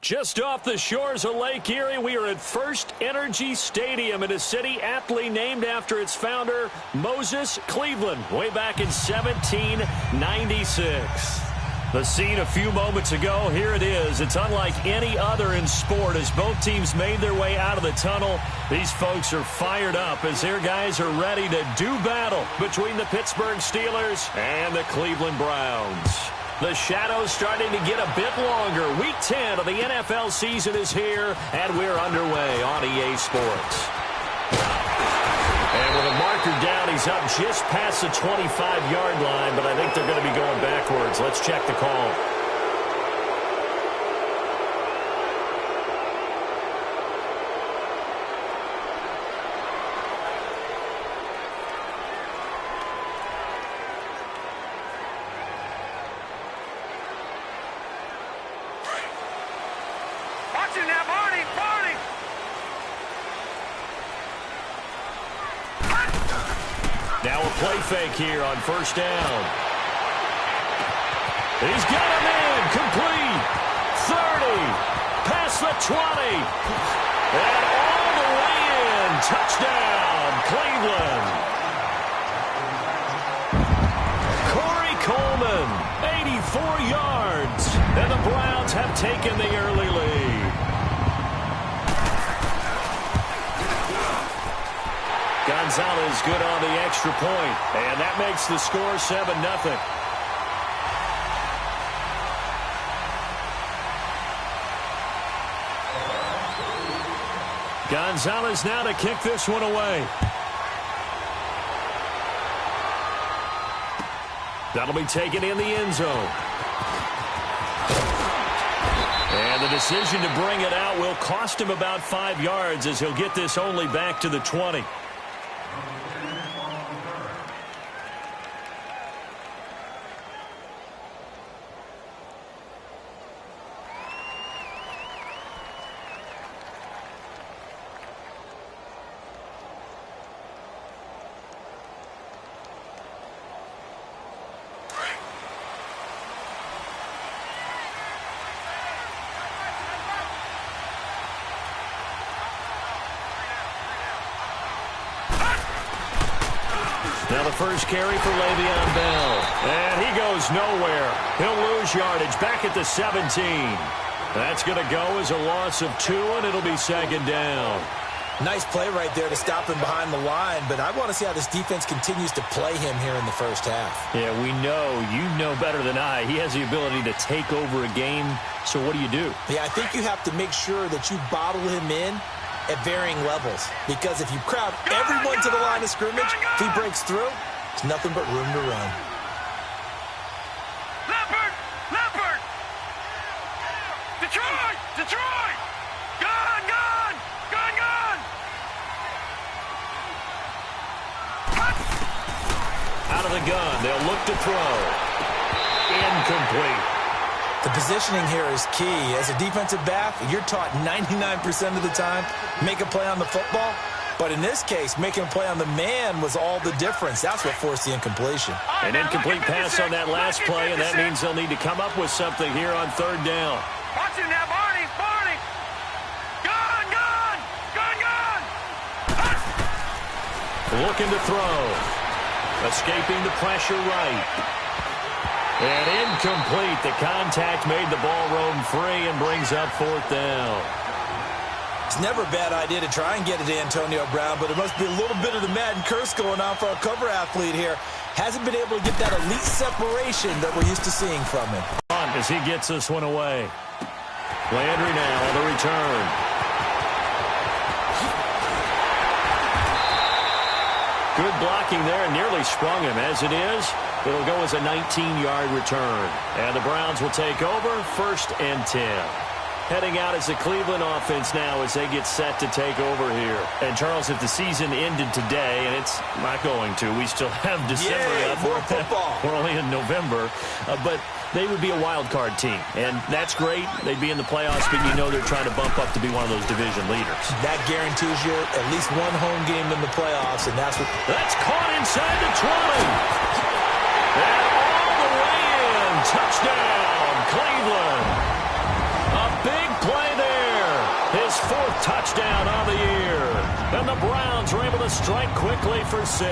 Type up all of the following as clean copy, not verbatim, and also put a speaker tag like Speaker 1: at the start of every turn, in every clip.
Speaker 1: Just off the shores of Lake Erie, we are at First Energy Stadium in a city aptly named after its founder, Moses Cleveland, way back in 1796. The scene a few moments ago, here it is. It's unlike any other in sport as both teams made their way out of the tunnel. These folks are fired up as their guys are ready to do battle between the Pittsburgh Steelers and the Cleveland Browns. The shadows starting to get a bit longer. Week 10 of the NFL season is here, and we're underway on EA Sports. And with a marker down, he's up just past the 25-yard line, but I think they're going to be going backwards. Let's check the call. Now a play fake here on first down. He's got him in. Complete. 30. Past the 20. And all the way in. Touchdown, Cleveland. Corey Coleman, 84 yards. And the Browns have taken the early lead. Gonzalez good on the extra point, and that makes the score 7-0. Gonzalez now to kick this one away. That'll be taken in the end zone. And the decision to bring it out will cost him about 5 yards as he'll get this only back to the 20. Now the first carry for Le'Veon Bell. And he goes nowhere. He'll lose yardage back at the 17. That's going to go as a loss of 2, and it'll be second down.
Speaker 2: Nice play right there to stop him behind the line, but I want to see how this defense continues to play him here in the first half.
Speaker 1: Yeah, we know. You know better than I. He has the ability to take over a game, so what do you do?
Speaker 2: Yeah, I think you have to make sure that you bottle him in at varying levels, because if you crowd everyone to the line of scrimmage, if he breaks through, there's nothing but room to run.
Speaker 3: Leopard! Detroit! Gone!
Speaker 1: Out of the gun, they'll look to throw. Incomplete.
Speaker 2: The positioning here is key. As a defensive back, you're taught 99% of the time, make a play on the football. But in this case, making a play on the man was all the difference. That's what forced the incompletion.
Speaker 1: An incomplete pass on that last play, and that means they'll need to come up with something here on third down.
Speaker 3: Watch it now, Barney! Gone!
Speaker 1: Looking to throw. Escaping the pressure right. And incomplete. The contact made the ball roam free and brings up fourth down.
Speaker 2: It's never a bad idea to try and get it to Antonio Brown, but it must be a little bit of the Madden curse going on for a cover athlete here. Hasn't been able to get that elite separation that we're used to seeing from him.
Speaker 1: As he gets this one away. Landry now on the return. Good blocking there and nearly sprung him. As it is, it'll go as a 19-yard return. And the Browns will take over, 1st and 10. Heading out as the Cleveland offense now as they get set to take over here. And, Charles, if the season ended today, and it's not going to, we still have December.
Speaker 2: More football.
Speaker 1: We're only in November. But they would be a wild card team. And that's great. They'd be in the playoffs, but you know they're trying to bump up to be one of those division leaders.
Speaker 2: That guarantees you at least one home game in the playoffs, and that's what...
Speaker 1: That's caught inside the 20. And all the way in. Touchdown, Cleveland. A big play touchdown on the year. And the Browns are able to strike quickly for 6.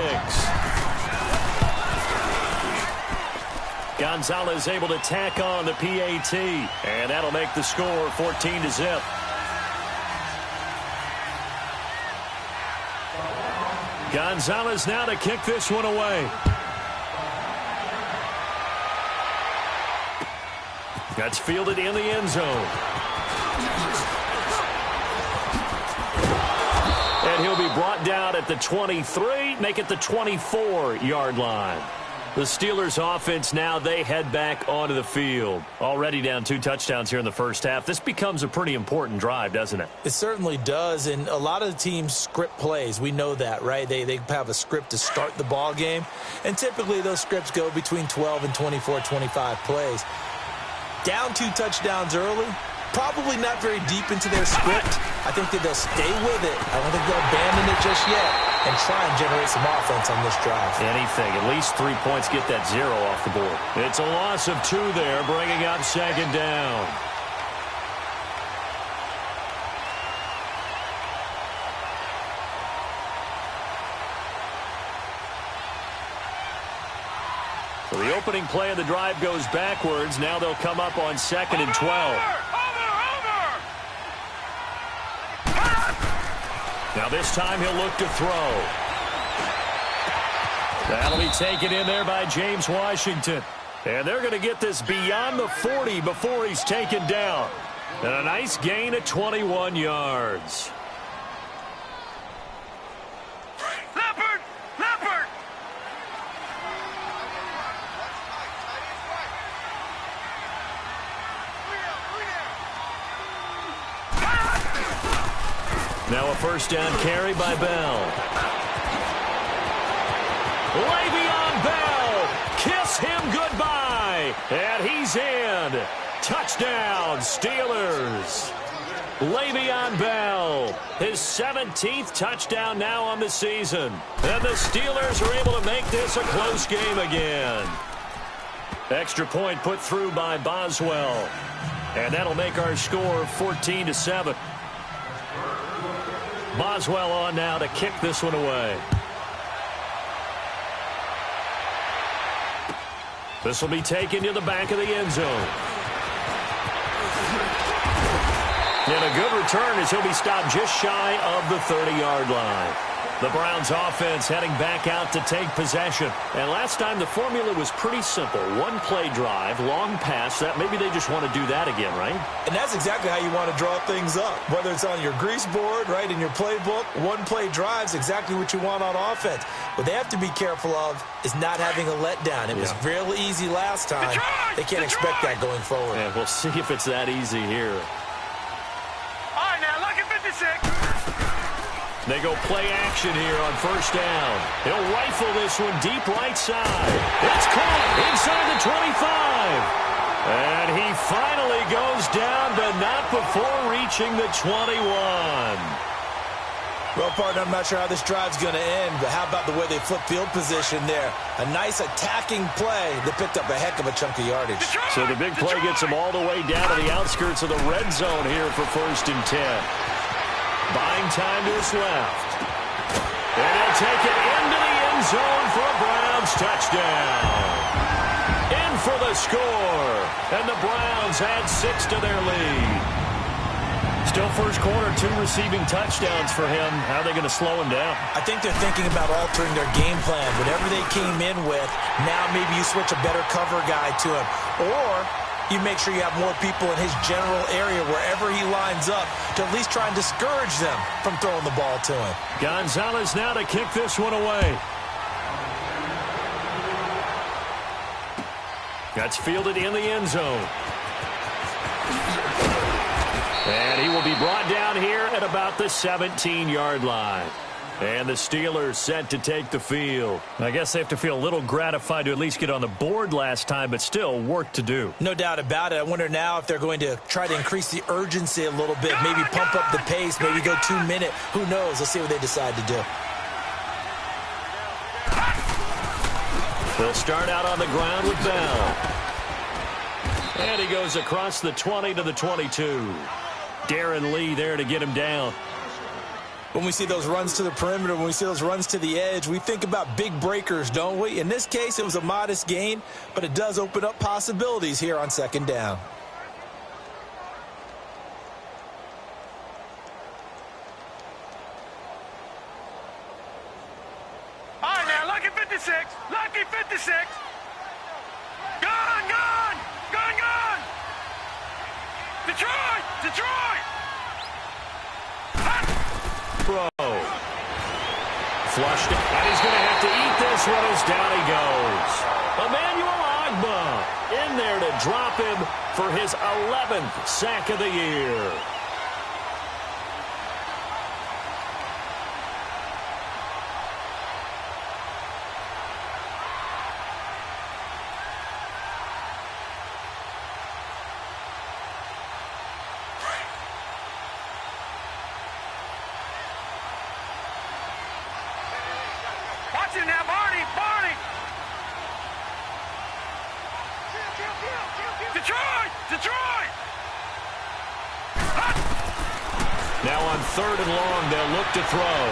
Speaker 1: Gonzalez able to tack on the PAT, and that'll make the score 14-0. Gonzalez now to kick this one away. That's fielded in the end zone. And he'll be brought down at the 23, make it the 24-yard line. The Steelers offense now, they head back onto the field. Already down 2 touchdowns here in the first half. This becomes a pretty important drive, doesn't it?
Speaker 2: It certainly does, and a lot of the teams script plays. We know that, right? They have a script to start the ball game, and typically those scripts go between 12 and 24, 25 plays. Down 2 touchdowns early, probably not very deep into their script. I think that they'll stay with it. I don't think they'll abandon it just yet and try and generate some offense on this drive.
Speaker 1: Anything. At least 3 points, get that 0 off the board. It's a loss of 2 there, bringing up second down. So the opening play of the drive goes backwards. Now they'll come up on 2nd and 12. Now this time he'll look to throw. That'll be taken in there by James Washington. And they're going to get this beyond the 40 before he's taken down. And a nice gain of 21 yards.
Speaker 3: Leopard! Leopard!
Speaker 1: Now a first down carry by Bell. Le'Veon Bell, kiss him goodbye. And he's in. Touchdown, Steelers. Le'Veon Bell, his 17th touchdown now on the season. And the Steelers are able to make this a close game again. Extra point put through by Boswell. And that'll make our score 14-7. Boswell on now to kick this one away. This will be taken to the back of the end zone. And a good return as he'll be stopped just shy of the 30-yard line. The Browns offense heading back out to take possession. And last time the formula was pretty simple. 1-play drive, long pass. That maybe they just want to do that again, right?
Speaker 2: And that's exactly how you want to draw things up. Whether it's on your grease board, right, in your playbook, 1-play drive's exactly what you want on offense. What they have to be careful of is not having a letdown. It was real easy last time. They can't expect that going forward.
Speaker 1: And we'll see if it's that easy here.
Speaker 3: All right, now, look at 56.
Speaker 1: They go play action here on first down. He'll rifle this one deep right side. It's caught inside the 25. And he finally goes down, but not before reaching the 21.
Speaker 2: Well, partner, I'm not sure how this drive's going to end, but how about the way they flip field position there? A nice attacking play that picked up a heck of a chunk of yardage.
Speaker 1: So the big play gets them all the way down to the outskirts of the red zone here for 1st and 10. Buying time to his left. And he'll take it into the end zone for a Browns touchdown. In for the score. And the Browns add 6 to their lead. Still first quarter, 2 receiving touchdowns for him. How are they going to slow him down?
Speaker 2: I think they're thinking about altering their game plan. Whatever they came in with, now maybe you switch a better cover guy to him. Or you make sure you have more people in his general area wherever he lines up to at least try and discourage them from throwing the ball to him.
Speaker 1: Gonzalez now to kick this one away. That's fielded in the end zone. And he will be brought down here at about the 17-yard line. And the Steelers set to take the field. I guess they have to feel a little gratified to at least get on the board last time, but still work to do.
Speaker 2: No doubt about it. I wonder now if they're going to try to increase the urgency a little bit, maybe pump up the pace, maybe go 2-minute. Who knows? Let's see what they decide to do.
Speaker 1: They'll start out on the ground with Bell. And he goes across the 20 to the 22. Darren Lee there to get him down.
Speaker 2: When we see those runs to the perimeter, when we see those runs to the edge, we think about big breakers, don't we? In this case, it was a modest gain, but it does open up possibilities here on second down.
Speaker 3: All right, now, lucky 56. Lucky 56. Gone, gone. Gone, gone. Detroit. Detroit.
Speaker 1: Throw. Flushed it, and he's going to have to eat this one as down he goes. Emmanuel Agba in there to drop him for his 11th sack of the year.
Speaker 3: Now, Barney, Barney. Detroit, Detroit.
Speaker 1: Now on 3rd and long, they'll look to throw.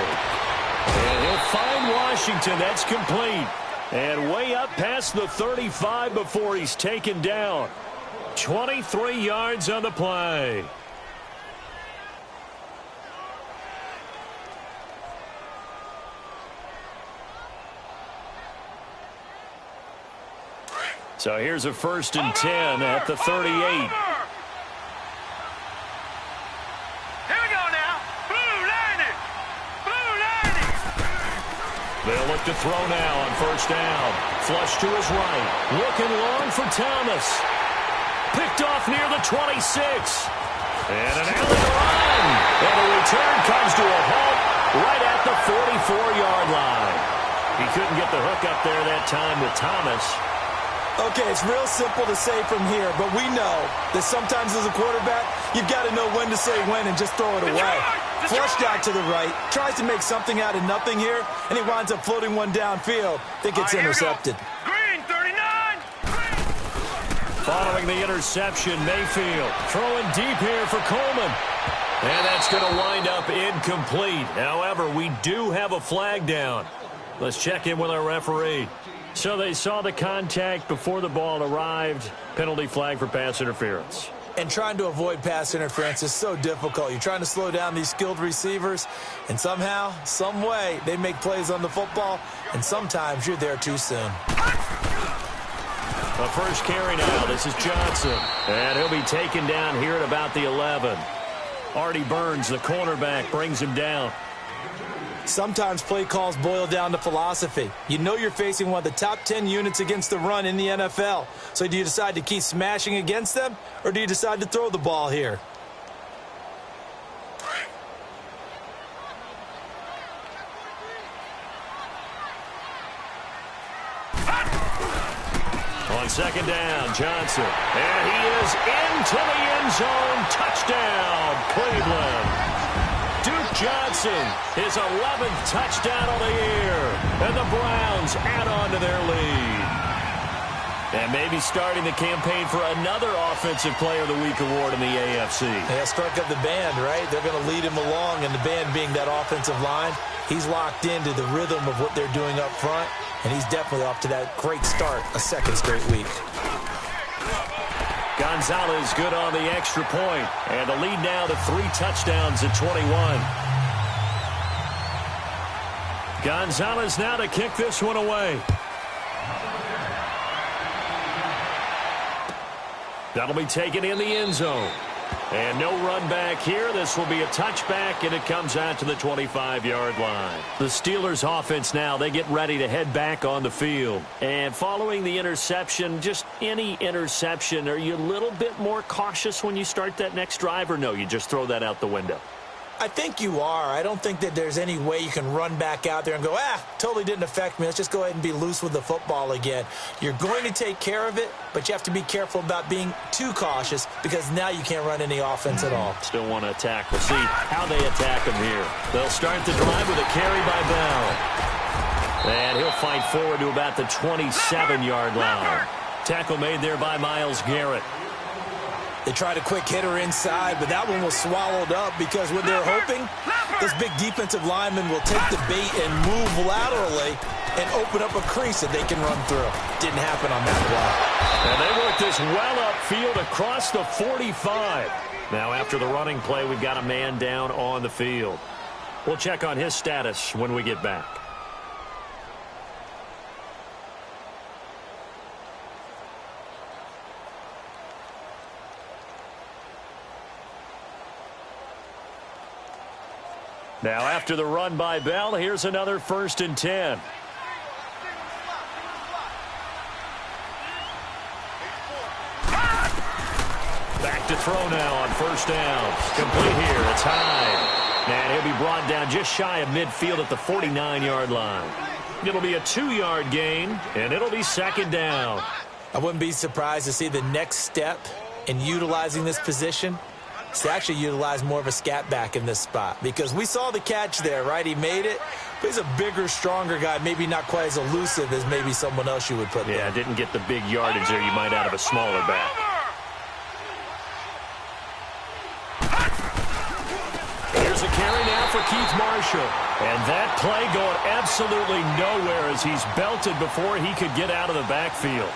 Speaker 1: And he'll find Washington. That's complete. And way up past the 35 before he's taken down. 23 yards on the play. So here's a 1st and 10 at the 38.
Speaker 3: Here we go now. Blue lightning. Blue lightning.
Speaker 1: They'll look to throw now on 1st down. Flush to his right. Looking long for Thomas. Picked off near the 26. And an alley run. And the return comes to a halt right at the 44-yard line. He couldn't get the hook up there that time with Thomas.
Speaker 2: Okay, it's real simple to say from here, but we know that sometimes as a quarterback, you've got to know when to say when and just throw it away. Flushed out to the right, tries to make something out of nothing here, and he winds up floating one downfield that gets intercepted.
Speaker 3: Green, 39.
Speaker 1: Following the interception, Mayfield throwing deep here for Coleman. And that's going to wind up incomplete. However, we do have a flag down. Let's check in with our referee. So they saw the contact before the ball arrived. Penalty flag for pass interference.
Speaker 2: And trying to avoid pass interference is so difficult. You're trying to slow down these skilled receivers, and somehow, some way, they make plays on the football, and sometimes you're there too soon.
Speaker 1: A first carry now. This is Johnson. And he'll be taken down here at about the 11. Artie Burns, the cornerback, brings him down.
Speaker 2: Sometimes play calls boil down to philosophy. You know you're facing one of the top 10 units against the run in the NFL. So do you decide to keep smashing against them, or do you decide to throw the ball here?
Speaker 1: On 2nd down, Johnson. And he is into the end zone. Touchdown, Cleveland. Duke Johnson, his 11th touchdown of the year. And the Browns add on to their lead. And maybe starting the campaign for another Offensive Player of the Week award in the AFC.
Speaker 2: Yeah, strike up the band, right? They're going to lead him along, and the band being that offensive line, he's locked into the rhythm of what they're doing up front, and he's definitely off to that great start, a 2nd straight week.
Speaker 1: Gonzalez good on the extra point, and the lead now to 3 touchdowns at 21. Gonzalez now to kick this one away. That'll be taken in the end zone. And no run back here. This will be a touchback, and it comes out to the 25-yard line. The Steelers' offense now, they get ready to head back on the field. And following the interception, just any interception, are you a little bit more cautious when you start that next drive, or no, you just throw that out the window?
Speaker 2: I think you are. I don't think that there's any way you can run back out there and go, totally didn't affect me. Let's just go ahead and be loose with the football again. You're going to take care of it, but you have to be careful about being too cautious because now you can't run any offense at all.
Speaker 1: Still want to attack. We'll see how they attack him here. They'll start the drive with a carry by Bell. And he'll fight forward to about the 27-yard line. Tackle made there by Myles Garrett.
Speaker 2: They tried a quick hitter inside, but that one was swallowed up because what they're hoping, this big defensive lineman will take the bait and move laterally and open up a crease that they can run through. Didn't happen on that play.
Speaker 1: And they work this well upfield across the 45. Now after the running play, we've got a man down on the field. We'll check on his status when we get back. Now after the run by Bell, here's another 1st and 10. Back to throw now on 1st down. Complete here. It's Hyde. And he'll be brought down just shy of midfield at the 49-yard line. It'll be a 2-yard gain, and it'll be 2nd down.
Speaker 2: I wouldn't be surprised to see the next step in utilizing this position is to actually utilize more of a scat back in this spot, because we saw the catch there, right? He made it, but he's a bigger, stronger guy, maybe not quite as elusive as maybe someone else you would put there.
Speaker 1: Yeah, didn't get the big yardage there you might out of a smaller back. Here's a carry now for Keith Marshall. And that play going absolutely nowhere as he's belted before he could get out of the backfield.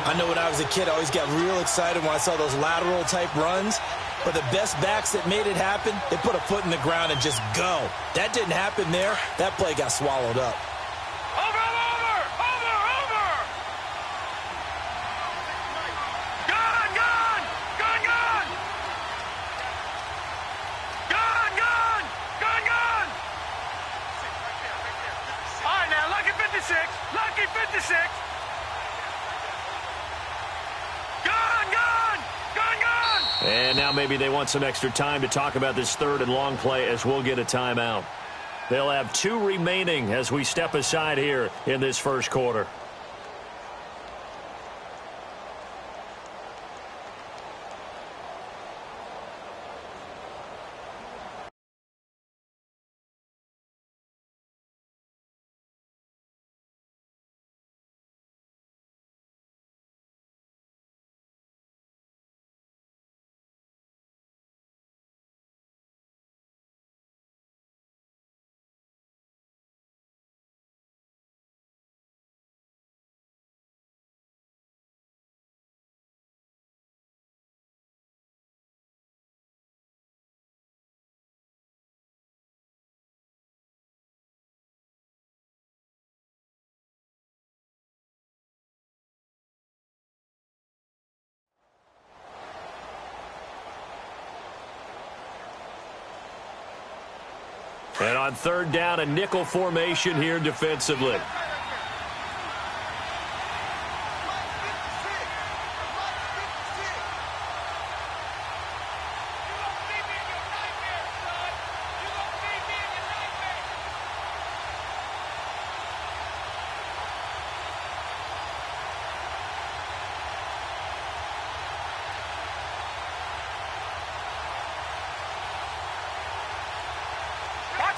Speaker 2: I know when I was a kid, I always got real excited when I saw those lateral-type runs. But the best backs that made it happen, they put a foot in the ground and just go. That didn't happen there. That play got swallowed up.
Speaker 3: Over! Gone! All right, now, lucky 56. Lucky 56.
Speaker 1: And now maybe they want some extra time to talk about this 3rd and long play as we'll get a timeout. They'll have 2 remaining as we step aside here in this 1st quarter. And on 3rd down, a nickel formation here defensively.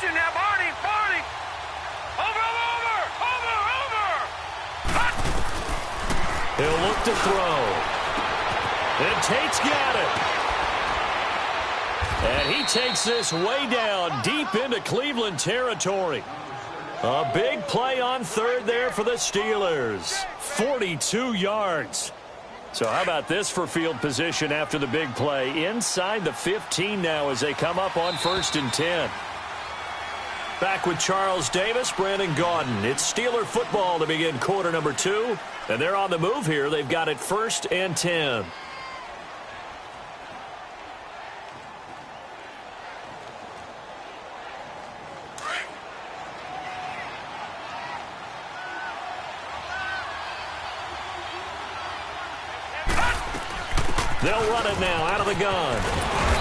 Speaker 3: Now, Barney! Over!
Speaker 1: He'll look to throw. And Tate's got it. And he takes this way down deep into Cleveland territory. A big play on 3rd there for the Steelers. 42 yards. So how about this for field position after the big play? Inside the 15 now as they come up on 1st and 10. Back with Charles Davis, Brandon Gaudin. It's Steeler football to begin quarter number 2. And they're on the move here. They've got it 1st and 10. They'll run it now out of the gun.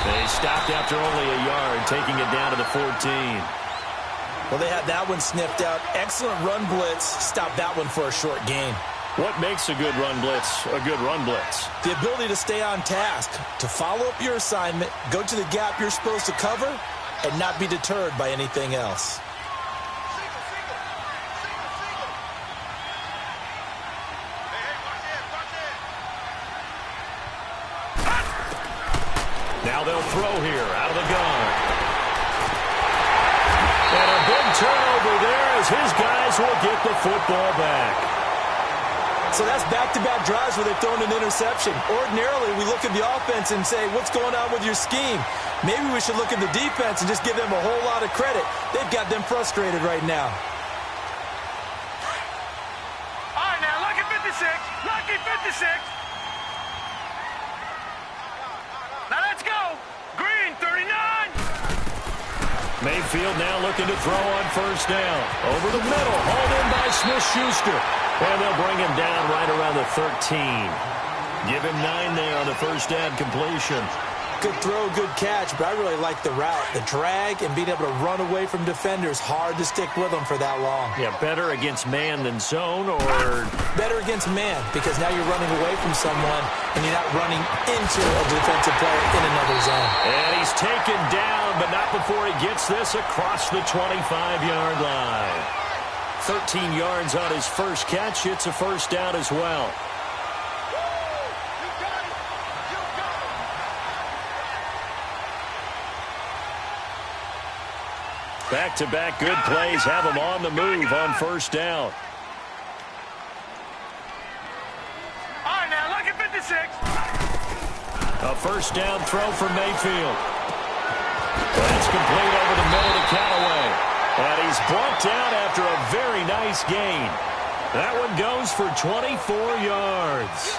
Speaker 1: They stopped after only a yard, taking it down to the 14.
Speaker 2: Well, they had that one sniffed out. Excellent run blitz. Stop that one for a short gain.
Speaker 1: What makes a good run blitz a good run blitz?
Speaker 2: The ability to stay on task, to follow up your assignment, go to the gap you're supposed to cover, and not be deterred by anything else.
Speaker 1: Now they'll throw here out of the gun. And a big turnover there as his guys will get the football back.
Speaker 2: So that's back-to-back drives where they've thrown an interception. Ordinarily, we look at the offense and say, what's going on with your scheme? Maybe we should look at the defense and just give them a whole lot of credit. They've got them frustrated right now.
Speaker 3: All right, now, lucky 56. Lucky 56. Now let's go. Green, 39.
Speaker 1: Mayfield now looking to throw on first down. Over the middle, hauled in by Smith-Schuster. And they'll bring him down right around the 13. Give him 9 there on the first down completion.
Speaker 2: Good throw, good catch, but I really like the route. The drag and being able to run away from defenders, hard to stick with them for that long.
Speaker 1: Yeah, better against man than zone, or?
Speaker 2: Better against man, because now you're running away from someone and you're not running into a defensive player in another zone.
Speaker 1: And he's taken down, but not before he gets this across the 25-yard line. 13 yards on his first catch. It's a first down as well. Back-to-back good plays have him on the move on first down.
Speaker 3: All right, now, lucky 56.
Speaker 1: A first down throw for Mayfield. That's complete over the middle to Callaway. And he's brought down after a very nice gain. That one goes for 24 yards.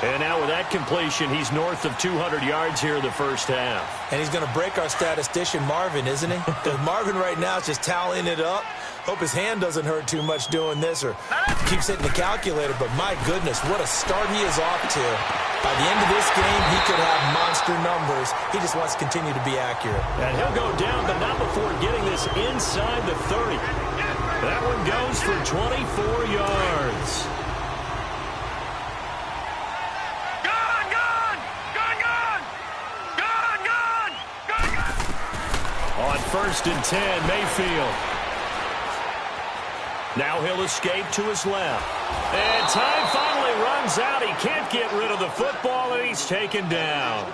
Speaker 1: And now with that completion, he's north of 200 yards here in the first half.
Speaker 2: And he's going to break our statistician, Marvin, isn't he? Because Marvin right now is just tallying it up. Hope his hand doesn't hurt too much doing this or keeps hitting the calculator. But my goodness, what a start he is off to. By the end of this game, he could have monster numbers. He just wants to continue to be accurate.
Speaker 1: And he'll go down, but not before getting this inside the 30. That one goes for 24 yards. On first and 10, Mayfield. Now he'll escape to his left. And time finally runs out. He can't get rid of the football, and he's taken down.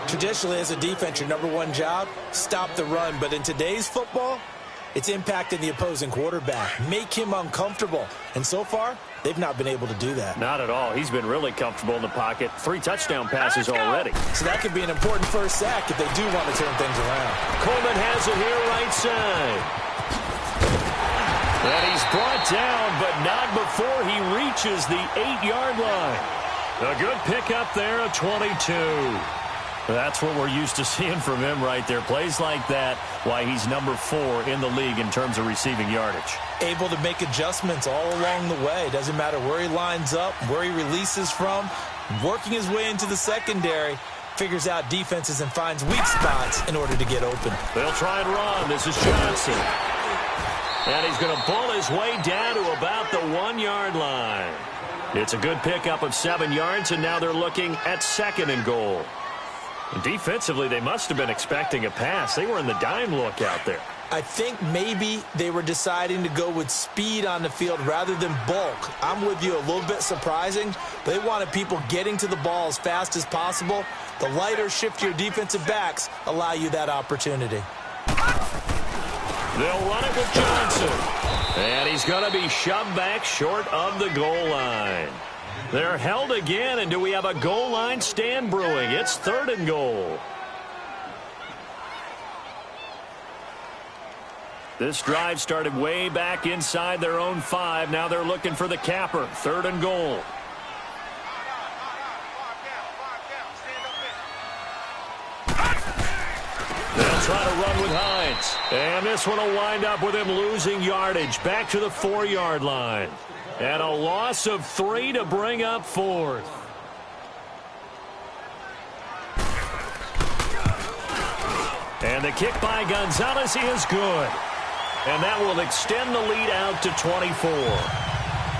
Speaker 2: Traditionally, as a defense, your number one job, stop the run. But in today's football, it's impacting the opposing quarterback. Make him uncomfortable. And so far, they've not been able to do that.
Speaker 1: Not at all. He's been really comfortable in the pocket. 3 touchdown passes already.
Speaker 2: So that could be an important first sack if they do want to turn things around.
Speaker 1: Coleman has it here right side. And he's brought down, but not before he reaches the 8-yard line. A good pickup there, a 22. That's what we're used to seeing from him right there. Plays like that, why he's number 4 in the league in terms of receiving yardage.
Speaker 2: Able to make adjustments all along the way. Doesn't matter where he lines up, where he releases from. Working his way into the secondary, figures out defenses and finds weak spots in order to get open.
Speaker 1: They'll try and run. This is Johnson. And he's going to bull his way down to about the 1-yard line. It's a good pickup of 7 yards, and now they're looking at 2nd and goal. Defensively, they must have been expecting a pass. They were in the dime look out there.
Speaker 2: I think maybe they were deciding to go with speed on the field rather than bulk. I'm with you, a little bit surprising. They wanted people getting to the ball as fast as possible. The lighter, shiftier defensive backs allow you that opportunity.
Speaker 1: They'll run it with Johnson. And he's going to be shoved back short of the goal line. They're held again, and do we have a goal line stand brewing? It's 3rd and goal. This drive started way back inside their own 5. Now they're looking for the capper. 3rd and goal. They'll try to run with Hines. And this one will wind up with him losing yardage. Back to the 4-yard line. And a loss of 3 to bring up 4th. And the kick by Gonzalez is good. And that will extend the lead out to 24.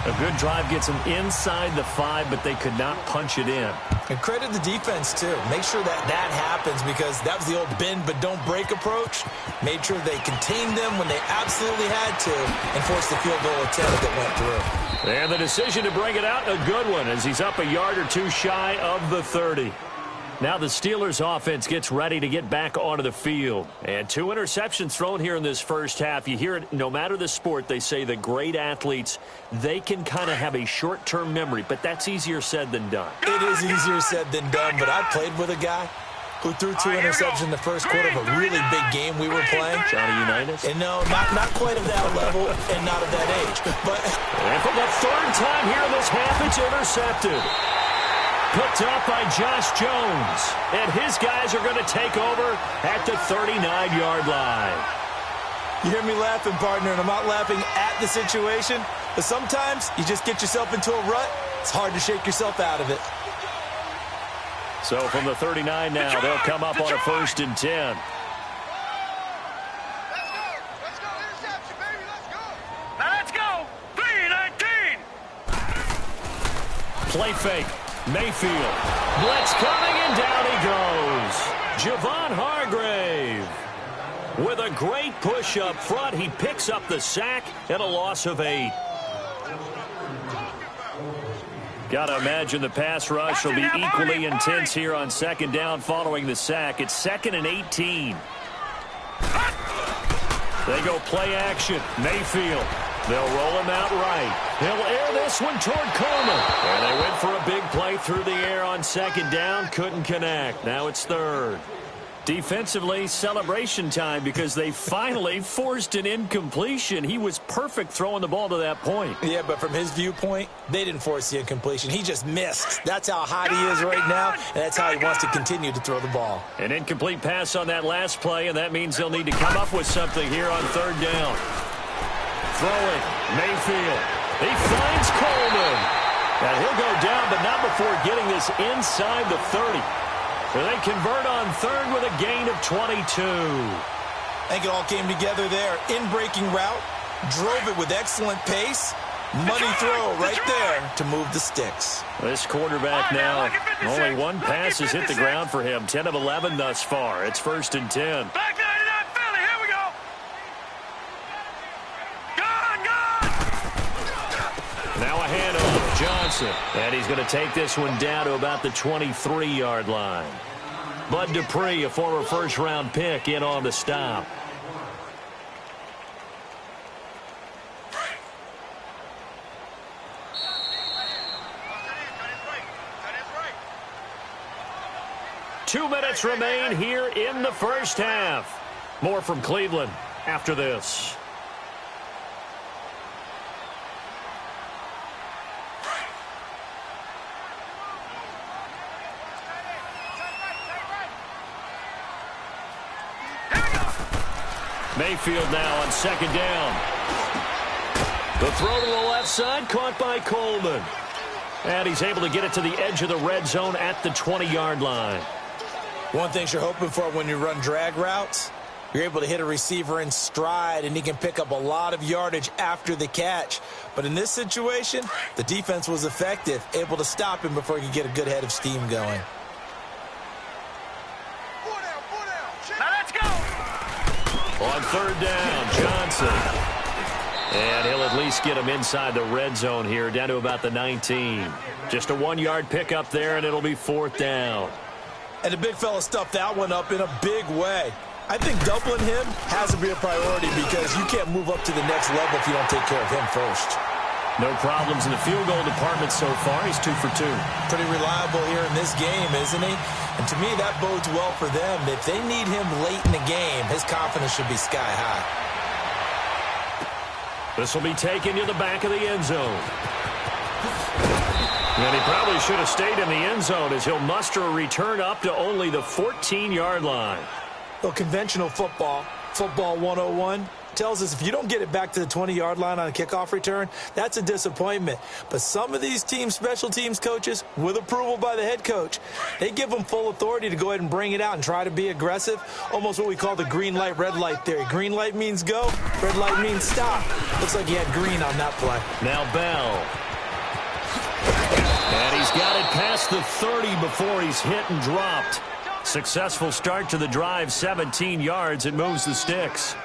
Speaker 1: A good drive gets them inside the 5, but they could not punch it in.
Speaker 2: And credit the defense, too. Make sure that that happens, because that was the old bend but don't break approach. Made sure they contained them when they absolutely had to and forced the field goal attempt that went through.
Speaker 1: And the decision to bring it out, a good one, as he's up a yard or 2 shy of the 30. Now the Steelers offense gets ready to get back onto the field. And 2 interceptions thrown here in this first half. You hear it, no matter the sport, they say the great athletes, they can kind of have a short-term memory, but that's easier said than done.
Speaker 2: It is easier said than done, but I played with a guy who threw 2 interceptions in the first quarter of a really big game we were playing.
Speaker 1: Johnny Unitas?
Speaker 2: And no, not quite of that level and not of that age. But
Speaker 1: and for the third time here in this half, it's intercepted. Picked up by Josh Jones. And his guys are going to take over at the 39-yard line.
Speaker 2: You hear me laughing, partner, and I'm not laughing at the situation. But sometimes you just get yourself into a rut. It's hard to shake yourself out of it.
Speaker 1: So from the 39 now, they'll come up on a 1st and 10.
Speaker 3: Let's go, interception, baby, let's go. Now let's go. 3-19.
Speaker 1: Play fake. Mayfield. Blitz coming, and down he goes. Javon Hargrave. With a great push up front, he picks up the sack and a loss of 8. Got to imagine the pass rush will be equally intense here on 2nd down following the sack. It's 2nd and 18. They go play action. Mayfield. They'll roll him out right. He'll air this one toward Coleman. And they went for a big play through the air on 2nd down. Couldn't connect. Now it's 3rd. Defensively, celebration time because they finally forced an incompletion. He was perfect throwing the ball to that point.
Speaker 2: Yeah, but from his viewpoint, they didn't force the incompletion. He just missed. That's how hot he is right now, and that's how he wants to continue to throw the ball.
Speaker 1: An incomplete pass on that last play, and that means they'll need to come up with something here on 3rd down. Throwing, Mayfield. He finds Coleman. And he'll go down, but not before getting this inside the 30. So they convert on 3rd with a gain of 22.
Speaker 2: I think it all came together there. In-breaking route, drove it with excellent pace. Money throw right there to move the sticks.
Speaker 1: This quarterback now, only 1 pass has hit the ground for him. 10 of 11 thus far. It's 1st and 10.
Speaker 3: Back 99 Philly, here we go. Gone.
Speaker 1: Now a handoff, Johnson. And he's going to take this one down to about the 23-yard line. Bud Dupree, a former first-round pick, in on the stop. Two minutes remain here in the first half. More from Cleveland after this. Mayfield now on 2nd down. The throw to the left side, caught by Coleman. And he's able to get it to the edge of the red zone at the 20-yard line.
Speaker 2: One thing you're hoping for when you run drag routes, you're able to hit a receiver in stride, and he can pick up a lot of yardage after the catch. But in this situation, the defense was effective, able to stop him before he could get a good head of steam going.
Speaker 3: Now let's go.
Speaker 1: On 3rd down, Johnson. And he'll at least get him inside the red zone here, down to about the 19. Just a 1-yard pickup there, and it'll be 4th down.
Speaker 2: And the big fella stuffed that one up in a big way. I think doubling him has to be a priority because you can't move up to the next level if you don't take care of him first.
Speaker 1: No problems in the field goal department so far. He's 2 for 2.
Speaker 2: Pretty reliable here in this game, isn't he? And to me, that bodes well for them. If they need him late in the game, his confidence should be sky high.
Speaker 1: This will be taken to the back of the end zone. And he probably should have stayed in the end zone as he'll muster a return up to only the 14-yard line.
Speaker 2: Well, conventional football 101, tells us if you don't get it back to the 20-yard line on a kickoff return, that's a disappointment. But some of these team special teams coaches, with approval by the head coach, they give them full authority to go ahead and bring it out and try to be aggressive, almost what we call the green light, red light theory. Green light means go, red light means stop. Looks like he had green on that play.
Speaker 1: Now Bell. And he's got it past the 30 before he's hit and dropped. Successful start to the drive, 17 yards. It moves the sticks.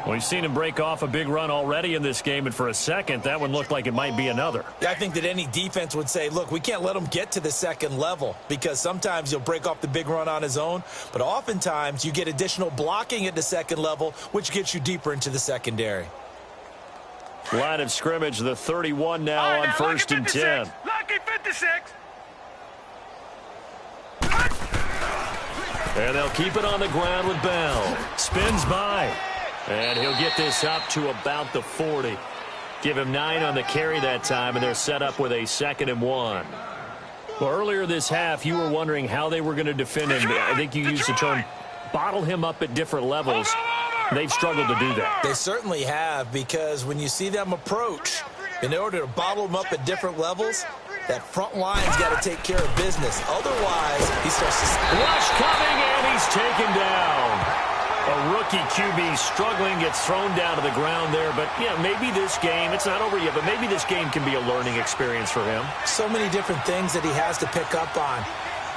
Speaker 1: We've seen him break off a big run already in this game, and for a second, that one looked like it might be another.
Speaker 2: Yeah, I think that any defense would say, look, we can't let him get to the second level, because sometimes he'll break off the big run on his own, but oftentimes you get additional blocking at the second level, which gets you deeper into the secondary.
Speaker 1: Line of scrimmage, the 31 now on 1st and 10.
Speaker 3: Lucky 56.
Speaker 1: And they'll keep it on the ground with Bell. Spins by. And he'll get this up to about the 40. Give him 9 on the carry that time, and they're set up with a 2nd and 1. Well, earlier this half, you were wondering how they were going to defend him. I think you used the term bottle him up at different levels. They've struggled to do that.
Speaker 2: They certainly have, because when you see them approach, in order to bottle them up at different levels, that front line's got to take care of business. Otherwise, he starts to...
Speaker 1: Rush coming, and he's taken down. A rookie QB struggling, gets thrown down to the ground there. But, yeah, maybe this game, it's not over yet, but maybe this game can be a learning experience for him.
Speaker 2: So many different things that he has to pick up on.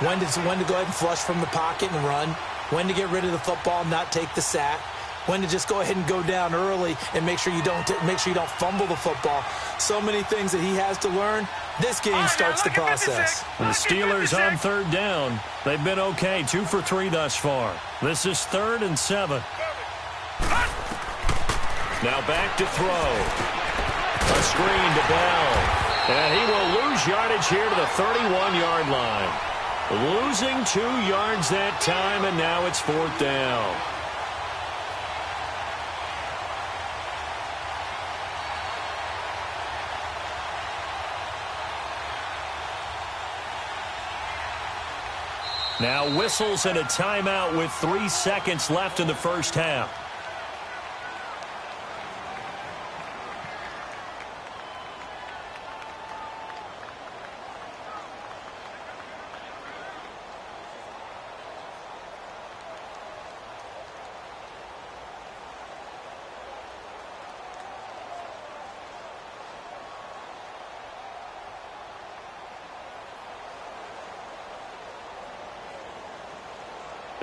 Speaker 2: When to go ahead and flush from the pocket and run. When to get rid of the football and not take the sack. When to just go ahead and go down early and make sure you don't fumble the football. So many things that he has to learn. This game starts the process.
Speaker 1: The Steelers on 3rd down. They've been okay, 2 for 3 thus far. This is 3rd and 7. Now back to throw. A screen to Bell. And he will lose yardage here to the 31-yard line. Losing 2 yards that time, and now it's 4th down. Now whistles and a timeout with 3 seconds left in the first half.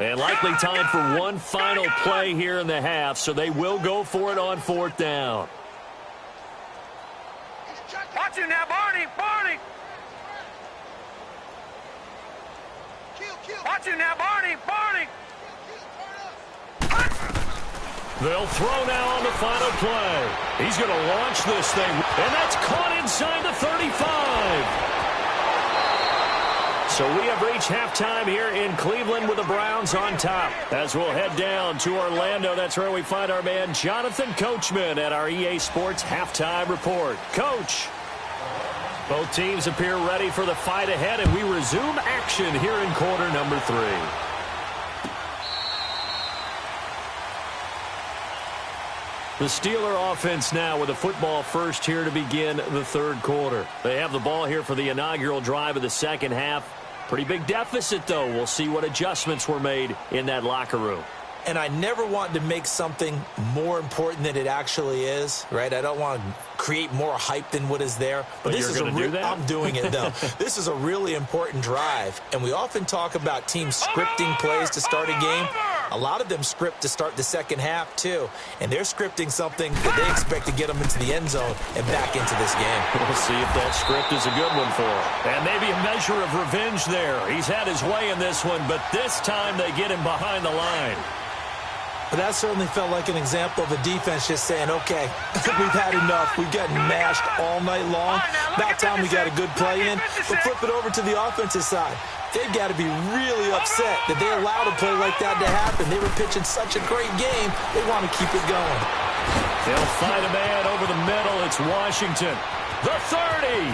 Speaker 1: And likely time for one final play here in the half, so they will go for it on 4th down.
Speaker 3: Watch him now, Barney. Barney. Watch him now, Barney. Barney.
Speaker 1: They'll throw now on the final play. He's going to launch this thing, and that's caught inside the 35. So we have reached halftime here in Cleveland with the Browns on top. As we'll head down to Orlando, that's where we find our man Jonathan Coachman at our EA Sports Halftime Report. Coach, both teams appear ready for the fight ahead, and we resume action here in quarter number 3. The Steeler offense now with a football first here to begin the 3rd quarter. They have the ball here for the inaugural drive of the second half. Pretty big deficit, though. We'll see what adjustments were made in that locker room.
Speaker 2: And I never want to make something more important than it actually is, right? I don't want to create more hype than what is there.
Speaker 1: But this is do that?
Speaker 2: I'm doing it, though. This is a really important drive. And we often talk about teams scripting plays to start a game. A lot of them script to start the second half, too. And they're scripting something that they expect to get them into the end zone and back into this game.
Speaker 1: We'll see if that script is a good one for him. And maybe a measure of revenge there. He's had his way in this one, but this time they get him behind the line.
Speaker 2: But that certainly felt like an example of a defense just saying, okay, we've had enough. We've gotten mashed all night long. About time we got a good play in. But flip it over to the offensive side. They've got to be really upset that they allowed a play like that to happen. They were pitching such a great game. They want to keep it going.
Speaker 1: They'll find a man over the middle. It's Washington. The 30,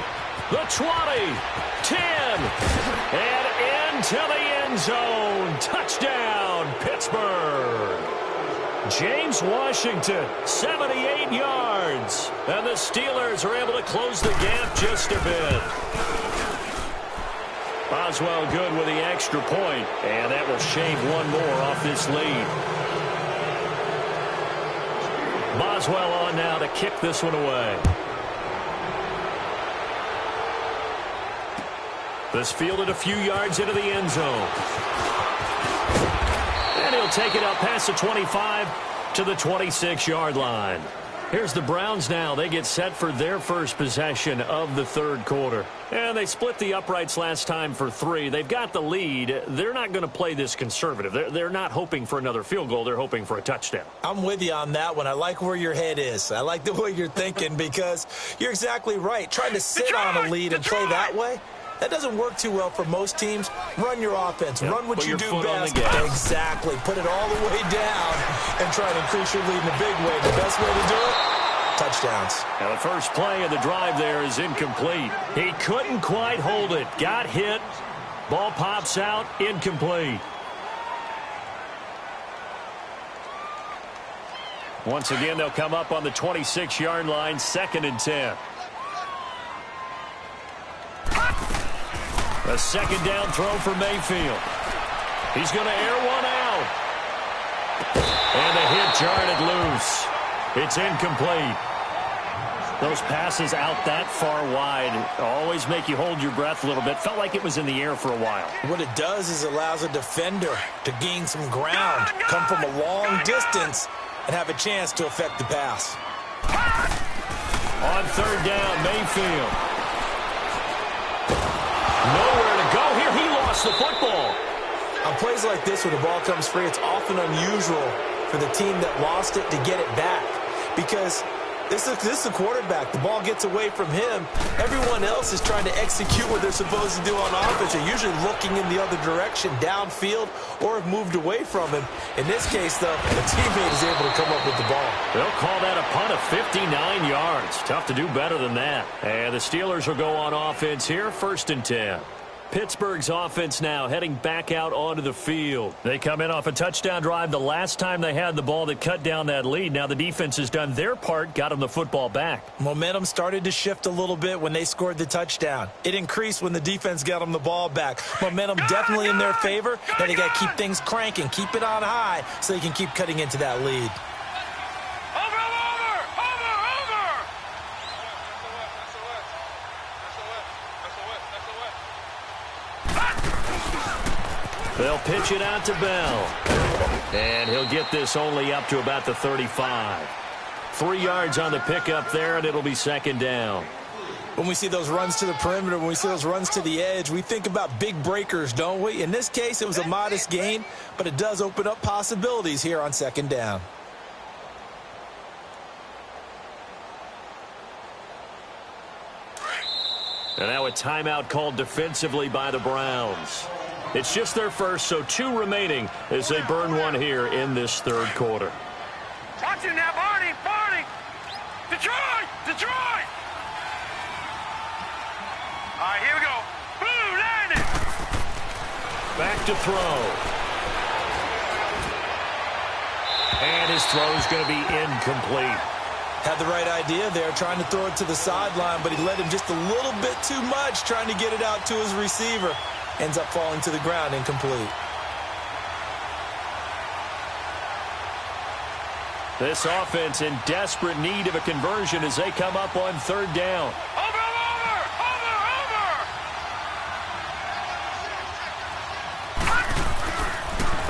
Speaker 1: the 20, 10, and into the end zone. Touchdown, Pittsburgh. James Washington, 78 yards. And the Steelers are able to close the gap just a bit. Boswell good with the extra point, and that will shave one more off this lead. Boswell on now to kick this one away. This fielded a few yards into the end zone. And he'll take it up past the 25. to the 26-yard line. Here's the Browns now. They get set for their first possession of the third quarter. And they split the uprights last time for 3. They've got the lead. They're not going to play this conservative. They're not hoping for another field goal. They're hoping for a touchdown.
Speaker 2: I'm with you on that one. I like where your head is. I like the way you're thinking because you're exactly right. Trying to sit on a lead and play that way, that doesn't work too well for most teams. Run your offense.
Speaker 1: Yep.
Speaker 2: Run what
Speaker 1: Put
Speaker 2: you
Speaker 1: your
Speaker 2: do
Speaker 1: foot on
Speaker 2: best.
Speaker 1: the gas.
Speaker 2: Exactly. Put it all the way down and try to increase your lead in a big way. The best way to do it, touchdowns.
Speaker 1: Now the first play of the drive there is incomplete. He couldn't quite hold it. Got hit. Ball pops out. Incomplete. Once again, they'll come up on the 26-yard line, 2nd and 10. A second down throw for Mayfield. He's going to air one out. And a hit jarred it loose. It's incomplete. Those passes out that far wide always make you hold your breath a little bit. Felt like it was in the air for a while.
Speaker 2: What it does is allows a defender to gain some ground, come from a long distance, and have a chance to affect the pass.
Speaker 1: On third down, Mayfield. Nowhere to go here. He lost the football.
Speaker 2: On plays like this, when the ball comes free, it's often unusual for the team that lost it to get it back. Because this is the quarterback. The ball gets away from him. Everyone else is trying to execute what they're supposed to do on offense. They're usually looking in the other direction, downfield, or have moved away from him. In this case, though, the teammate is able to come up with the ball.
Speaker 1: They'll call that a punt of 59 yards. Tough to do better than that. And the Steelers will go on offense here, 1st and 10. Pittsburgh's offense now heading back out onto the field. They come in off a touchdown drive the last time they had the ball that cut down that lead. Now the defense has done their part, got them the football back.
Speaker 2: Momentum started to shift a little bit when they scored the touchdown. It increased when the defense got them the ball back. Momentum definitely in their favor. Now they got to keep things cranking, keep it on high so they can keep cutting into that lead.
Speaker 1: They'll pitch it out to Bell. And he'll get this only up to about the 35. 3 yards on the pickup there, and it'll be 2nd down.
Speaker 2: When we see those runs to the perimeter, when we see those runs to the edge, we think about big breakers, don't we? In this case, it was a modest gain, but it does open up possibilities here on 2nd down.
Speaker 1: And now a timeout called defensively by the Browns. It's just their first, so 2 remaining as they burn one here in this third quarter.
Speaker 3: Watch it now, Barney! Barney! Detroit! Detroit! All right, here we go. Blue, landing!
Speaker 1: Back to throw. And his throw is going to be incomplete.
Speaker 2: Had the right idea there, trying to throw it to the sideline, but he led him just a little bit too much, trying to get it out to his receiver. Ends up falling to the ground, incomplete.
Speaker 1: This offense in desperate need of a conversion as they come up on 3rd down.
Speaker 3: Over!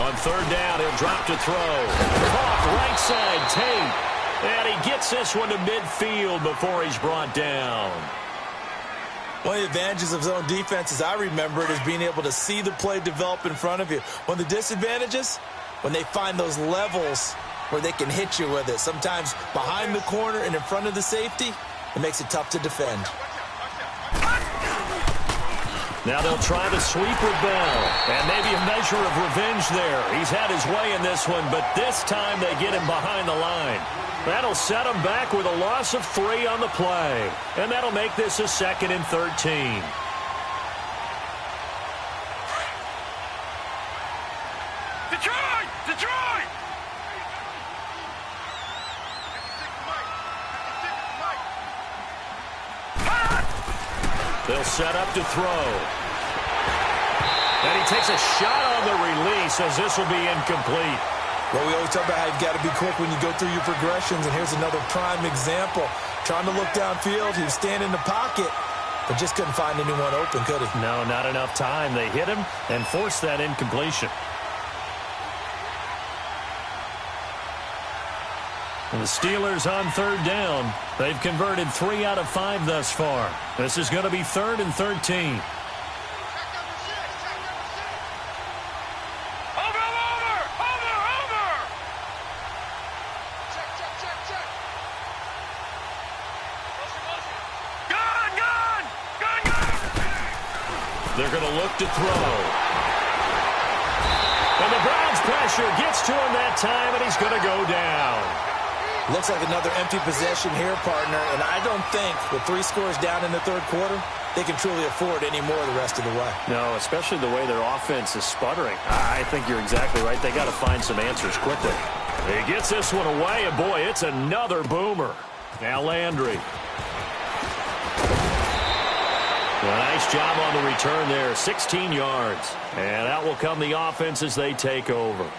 Speaker 1: On 3rd down, he'll drop to throw. Caught right side, Tate. And he gets this one to midfield before he's brought down.
Speaker 2: One of the advantages of zone defense, as I remember it, is being able to see the play develop in front of you. One of the disadvantages, when they find those levels where they can hit you with it, sometimes behind the corner and in front of the safety, it makes it tough to defend.
Speaker 1: Now they'll try the sweep with Bell. And maybe a measure of revenge there. He's had his way in this one, but this time they get him behind the line. That'll set him back with a loss of 3 on the play. And that'll make this a 2nd and 13.
Speaker 3: Detroit! Detroit!
Speaker 1: They'll set up to throw. And he takes a shot on the release as this will be incomplete.
Speaker 2: Well, we always talk about how you've got to be quick when you go through your progressions, and here's another prime example. Trying to look downfield, he was standing in the pocket, but just couldn't find anyone open, could he?
Speaker 1: No, not enough time. They hit him and forced that incompletion. The Steelers on third down. They've converted 3 out of 5 thus far. This is going to be 3rd and 13. They're going to look to throw. And the Browns pressure gets to him that time, and he's going to go down.
Speaker 2: Looks like another empty possession here, partner, and I don't think with 3 scores down in the third quarter, they can truly afford any more the rest of the way.
Speaker 1: No, especially the way their offense is sputtering. I think you're exactly right. They got to find some answers quickly. He gets this one away, and boy, it's another boomer. Now Landry. A nice job on the return there, 16 yards. And out will come the offense as they take over.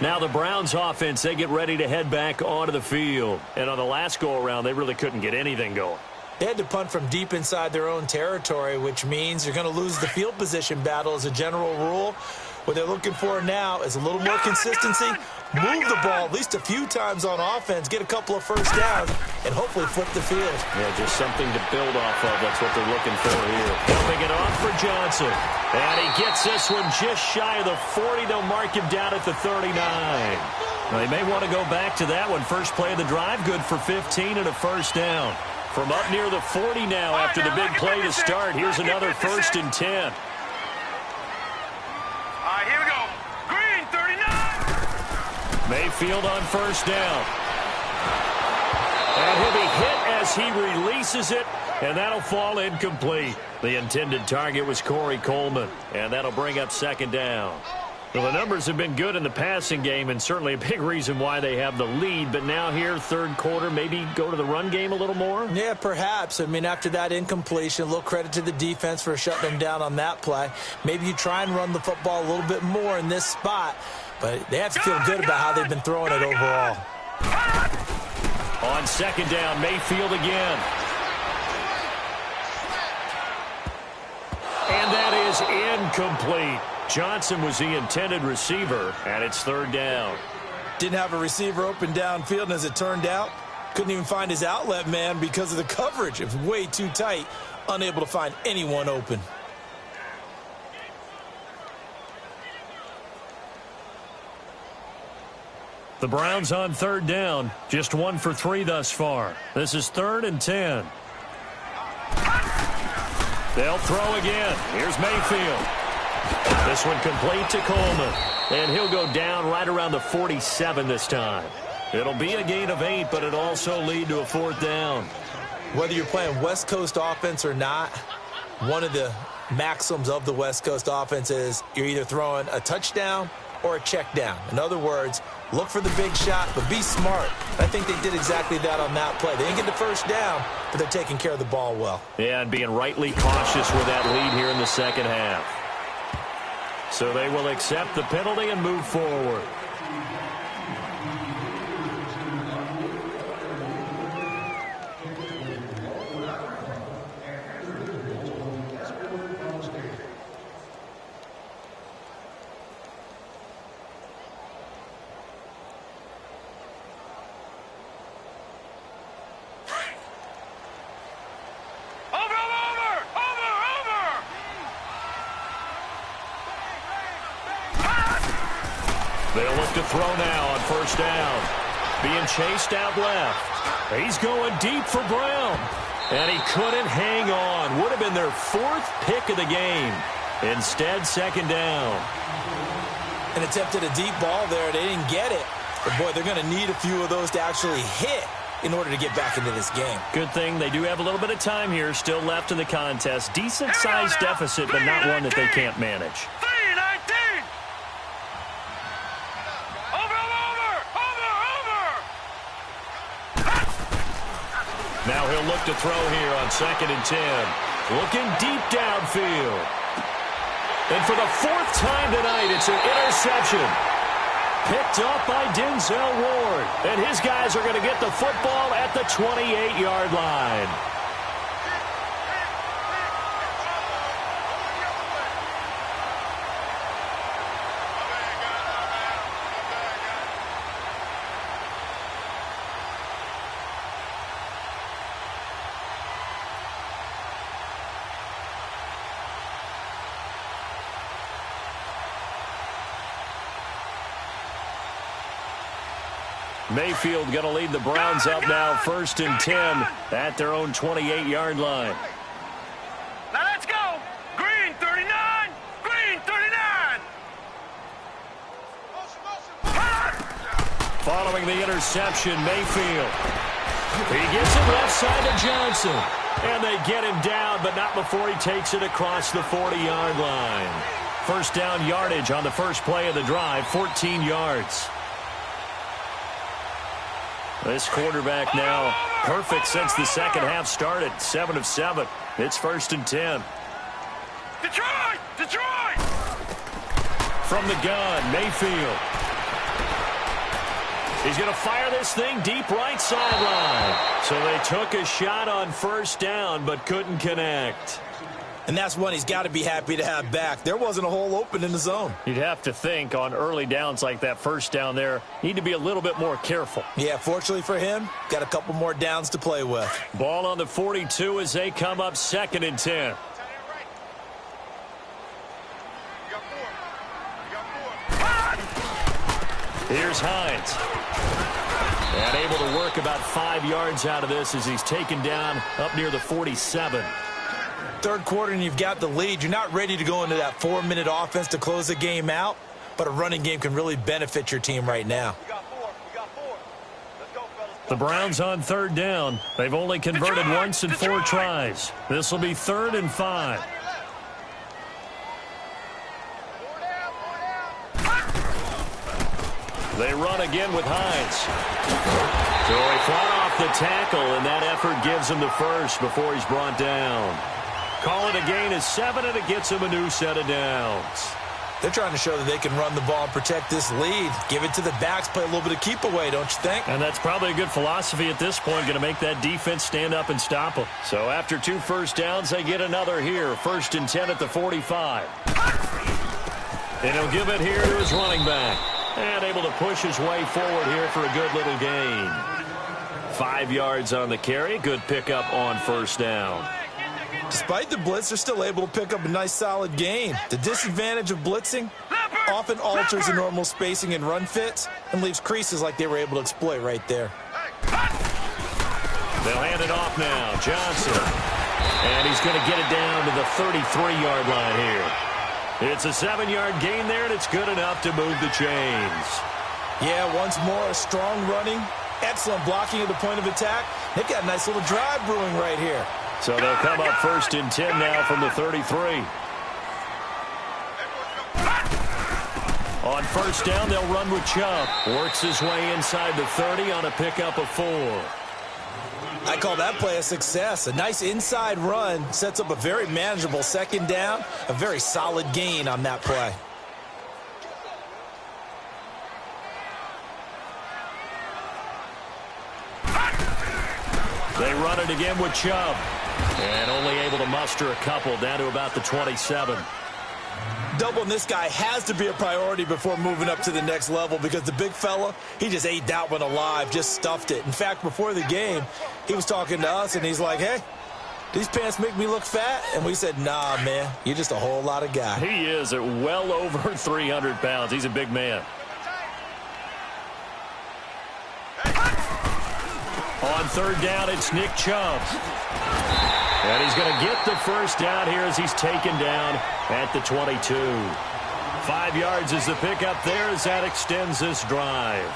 Speaker 1: Now the Browns offense, they get ready to head back onto the field. And on the last go-around, they really couldn't get anything going.
Speaker 2: They had to punt from deep inside their own territory, which means you're going to lose the field position battle as a general rule. What they're looking for now is a little more consistency, move the ball at least a few times on offense, get a couple of first downs, and hopefully flip the field.
Speaker 1: Yeah, just something to build off of. That's what they're looking for here. Helping it off for Johnson. And he gets this one just shy of the 40. They'll mark him down at the 39. Now, they may want to go back to that one. First play of the drive, good for 15 and a first down. From up near the 40 now after the big play to start. Here's another 1st and 10.
Speaker 3: Here we go. Green, 39.
Speaker 1: Mayfield on first down. And he'll be hit as he releases it, and that'll fall incomplete. The intended target was Corey Coleman, and that'll bring up 2nd down. Well, the numbers have been good in the passing game, and certainly a big reason why they have the lead. But now here, third quarter, maybe go to the run game a little more?
Speaker 2: Yeah, perhaps. I mean, after that incompletion, a little credit to the defense for shutting them down on that play. Maybe you try and run the football a little bit more in this spot, but they have to feel good about how they've been throwing it overall.
Speaker 1: On 2nd down, Mayfield again. And that is incomplete. Johnson was the intended receiver, and it's 3rd down.
Speaker 2: Didn't have a receiver open downfield, and as it turned out, couldn't even find his outlet man because of the coverage. It was way too tight, unable to find anyone open.
Speaker 1: The Browns on 3rd down, just 1 for 3 thus far. This is 3rd and 10. They'll throw again. Here's Mayfield. This one complete to Coleman. And he'll go down right around the 47 this time. It'll be a gain of 8, but it'll also lead to a 4th down.
Speaker 2: Whether you're playing West Coast offense or not, one of the maxims of the West Coast offense is you're either throwing a touchdown or a check down. In other words, look for the big shot, but be smart. I think they did exactly that on that play. They didn't get the first down, but they're taking care of the ball well.
Speaker 1: Yeah, and being rightly cautious with that lead here in the second half. So they will accept the penalty and move forward. They'll look to throw now on 1st down. Being chased out left. He's going deep for Brown. And he couldn't hang on. Would have been their 4th pick of the game. Instead, 2nd down.
Speaker 2: And attempted a deep ball there. They didn't get it. But, boy, they're going to need a few of those to actually hit in order to get back into this game.
Speaker 1: Good thing they do have a little bit of time here still left in the contest. Decent-sized deficit, but not one that they can't manage. Now he'll look to throw here on 2nd and 10. Looking deep downfield. And for the 4th time tonight, it's an interception. Picked up by Denzel Ward. And his guys are going to get the football at the 28-yard line. Mayfield going to lead the Browns up now, 1st and 10 at their own 28-yard line.
Speaker 3: Now let's go. Green 39. Green 39.
Speaker 1: Following the interception, Mayfield. He gets it left side to Johnson. And they get him down, but not before he takes it across the 40-yard line. First down yardage on the first play of the drive, 14 yards. This quarterback now perfect since the second half started. 7 of 7. It's 1st and 10.
Speaker 3: Detroit! Detroit!
Speaker 1: From the gun, Mayfield. He's going to fire this thing deep right sideline. So they took a shot on first down, but couldn't connect.
Speaker 2: And that's one he's got to be happy to have back. There wasn't a hole open in the zone.
Speaker 1: You'd have to think on early downs like that first down there, need to be a little bit more careful.
Speaker 2: Yeah, fortunately for him, got a couple more downs to play with.
Speaker 1: Ball on the 42 as they come up 2nd and 10. Here's Hines. And able to work about 5 yards out of this as he's taken down up near the 47.
Speaker 2: Third quarter and you've got the lead. You're not ready to go into that 4-minute offense to close the game out, but a running game can really benefit your team right now.
Speaker 1: The Browns on 3rd down. They've only converted once in 4 tries. This will be 3rd and 5. They run again with Hines. So he fought off the tackle, and that effort gives him the first before he's brought down. Call it a gain of 7, and it gets him a new set of downs.
Speaker 2: They're trying to show that they can run the ball and protect this lead. Give it to the backs, play a little bit of keep away, don't you think?
Speaker 1: And that's probably a good philosophy at this point, going to make that defense stand up and stop them. So after 2 first downs, they get another here. 1st and 10 at the 45. And he'll give it here to his running back. And able to push his way forward here for a good little gain. 5 yards on the carry. Good pickup on first down.
Speaker 2: Despite the blitz, they're still able to pick up a nice solid gain. The disadvantage of blitzing often alters the normal spacing and run fits and leaves creases like they were able to exploit right there.
Speaker 1: They'll hand it off now. Johnson. And he's going to get it down to the 33-yard line here. It's a 7-yard gain there, and it's good enough to move the chains.
Speaker 2: Yeah, once more, a strong running, excellent blocking at the point of attack. They've got a nice little drive brewing right here.
Speaker 1: So they'll come up 1st and 10 now from the 33. On first down, they'll run with Chubb. Works his way inside the 30 on a pickup of 4.
Speaker 2: I call that play a success. A nice inside run sets up a very manageable 2nd down. A very solid gain on that play.
Speaker 1: They run it again with Chubb. And only able to muster a couple down to about the 27.
Speaker 2: Doubling this guy has to be a priority before moving up to the next level because the big fella, he just ate that one alive, just stuffed it. In fact, before the game, he was talking to us, and he's like, hey, these pants make me look fat? And we said, nah, man, you're just a whole lot of guy.
Speaker 1: He is at well over 300 pounds. He's a big man. On 3rd down, it's Nick Chubb. And he's going to get the first down here as he's taken down at the 22. 5 yards is the pickup there as that extends this drive.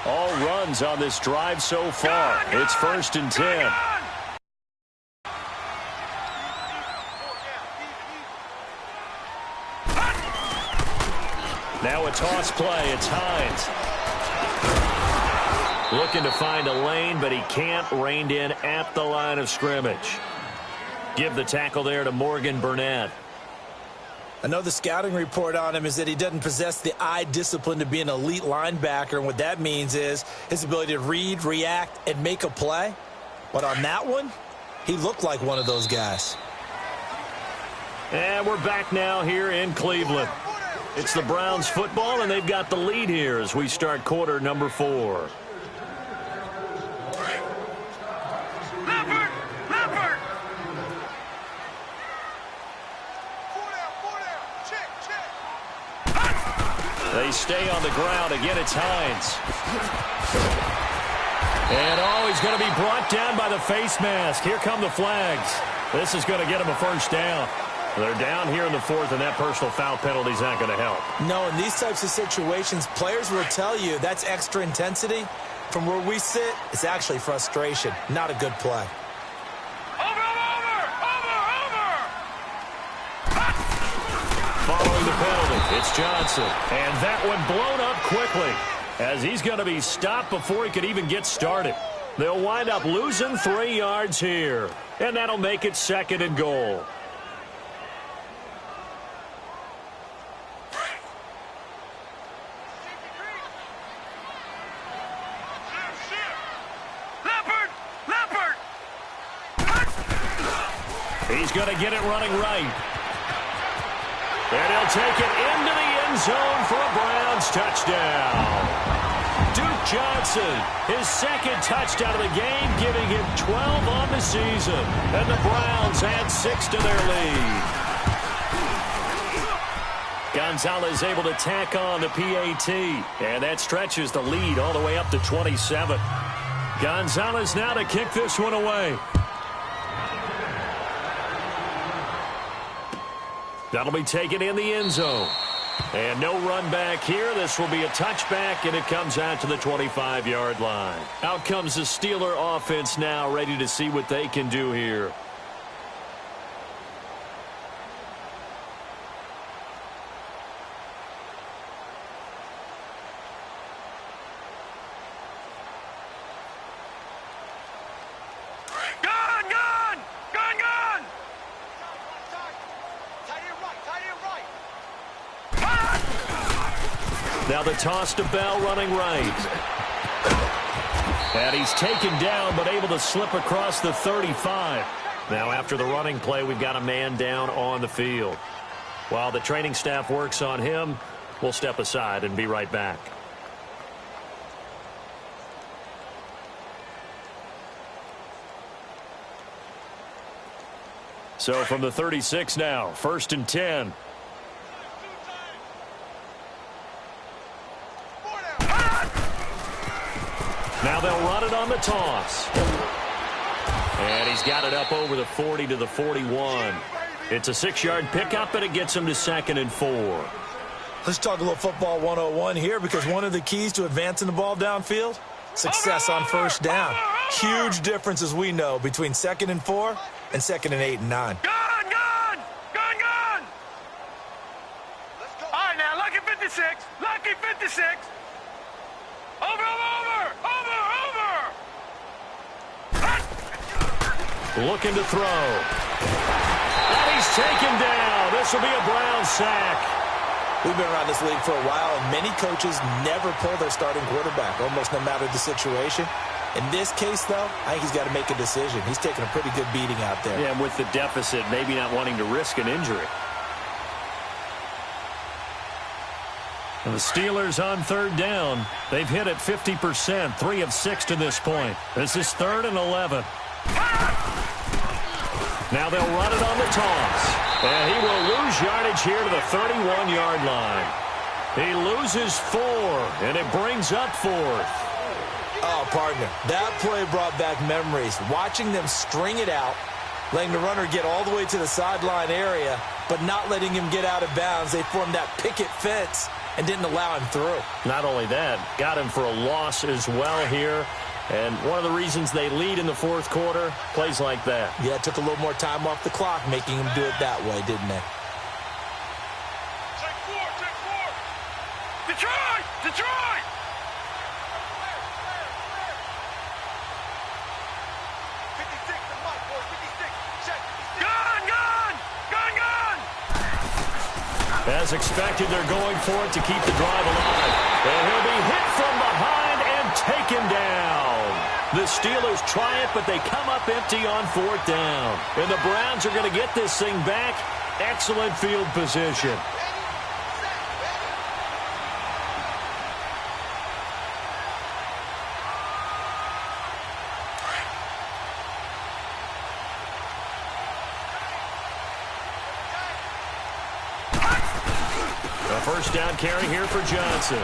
Speaker 1: All runs on this drive so far. It's 1st and 10. Now a toss play. It's Hines. Looking to find a lane, but he can't. Reined in at the line of scrimmage. Give the tackle there to Morgan Burnett.
Speaker 2: I know the scouting report on him is that he doesn't possess the eye discipline to be an elite linebacker, and what that means is his ability to read, react, and make a play. But on that one, he looked like one of those guys.
Speaker 1: And we're back now here in Cleveland. It's the Browns football, and they've got the lead here as we start quarter number 4. They stay on the ground. Again, it's Hines. And, he's going to be brought down by the face mask. Here come the flags. This is going to get him a first down. They're down here in the fourth, and that personal foul penalty is not going to help. No, in these types of situations, players will tell you that's extra intensity. From where we sit, it's actually frustration, not a good play. Following the penalty, it's Johnson. And that one blown up quickly as he's going to be stopped before he could even get started. They'll wind up losing 3 yards here, and that'll make it 2nd and goal. He's going to get it running right. And he'll take it into the end zone for a Browns touchdown. Duke Johnson, his 2nd touchdown of the game, giving him 12 on the season. And the Browns add 6 to their lead. Gonzalez able to tack on the PAT. And that stretches the lead all the way up to 27. Gonzalez now to kick this one away. That'll be taken in the end zone. And no run back here. This will be a touchback, and it comes out to the 25-yard line. Out comes the Steeler offense now, ready to see what they can do here. Now the toss to Bell running right. And he's taken down but able to slip across the 35. Now after the running play, we've got a man down on the field. While the training staff works on him, we'll step aside and be right back. So from the 36 now, 1st and 10. Now they'll run it on the toss. And he's got it up over the 40 to the 41. It's a 6-yard pickup, and it gets him to 2nd and 4. Let's talk a little football 101 here, because one of the keys to advancing the ball downfield, success on first down. Huge difference, as we know, between 2nd and 4 and 2nd and 8 and 9.
Speaker 3: Gun! All right, now, lucky 56. Lucky 56. Over!
Speaker 1: Looking to throw. And he's taken down. This will be a Brown sack.
Speaker 2: We've been around this league for a while, and many coaches never pull their starting quarterback, almost no matter the situation. In this case, though, I think he's got to make a decision. He's taking a pretty good beating out there.
Speaker 1: Yeah, and with the deficit, maybe not wanting to risk an injury. And the Steelers on 3rd down. They've hit it 50%, 3 of 6 to this point. This is 3rd and 11. Now they'll run it on the toss. And he will lose yardage here to the 31-yard line. He loses 4, and it brings up 4th.
Speaker 2: Oh, partner, that play brought back memories. Watching them string it out, letting the runner get all the way to the sideline area, but not letting him get out of bounds. They formed that picket fence and didn't allow him through.
Speaker 1: Not only that, got him for a loss as well here. And one of the reasons they lead in the 4th quarter, plays like that.
Speaker 2: Yeah, it took a little more time off the clock, making him do it that way, didn't they?
Speaker 3: Check 4. Detroit! 56 to Mike, boys. 56. Check. 56. Gun!
Speaker 1: As expected, they're going for it to keep the drive alive. And he'll be hit from behind and taken down. The Steelers try it, but they come up empty on 4th down. And the Browns are going to get this thing back. Excellent field position. A first down carry here for Johnson.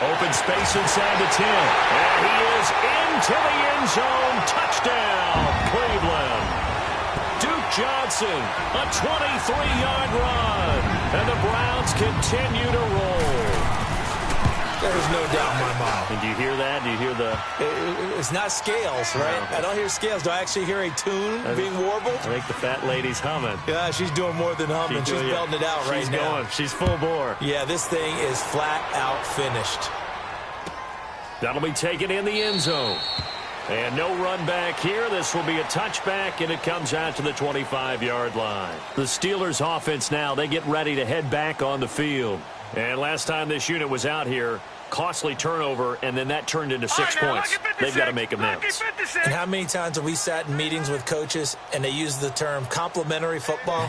Speaker 1: Open space inside the 10. And he is into the end zone. Touchdown, Cleveland. Duke Johnson, a 23-yard run. And the Browns continue to roll.
Speaker 2: There's no doubt in my mind.
Speaker 1: And do you hear that? Do you hear the...
Speaker 2: It's not scales, right?
Speaker 1: No.
Speaker 2: I don't hear scales. Do I actually hear a tune being warbled?
Speaker 1: I think the fat lady's humming.
Speaker 2: Yeah, she's doing more than humming. She's belting it out right now.
Speaker 1: She's going. She's full bore.
Speaker 2: Yeah, this thing is flat out finished.
Speaker 1: That'll be taken in the end zone. And no run back here. This will be a touchback, and it comes out to the 25-yard line. The Steelers' offense now, they get ready to head back on the field. And last time this unit was out here, costly turnover, and then that turned into 6 points. They've got to make amends.
Speaker 2: And how many times have we sat in meetings with coaches and they use the term complementary football?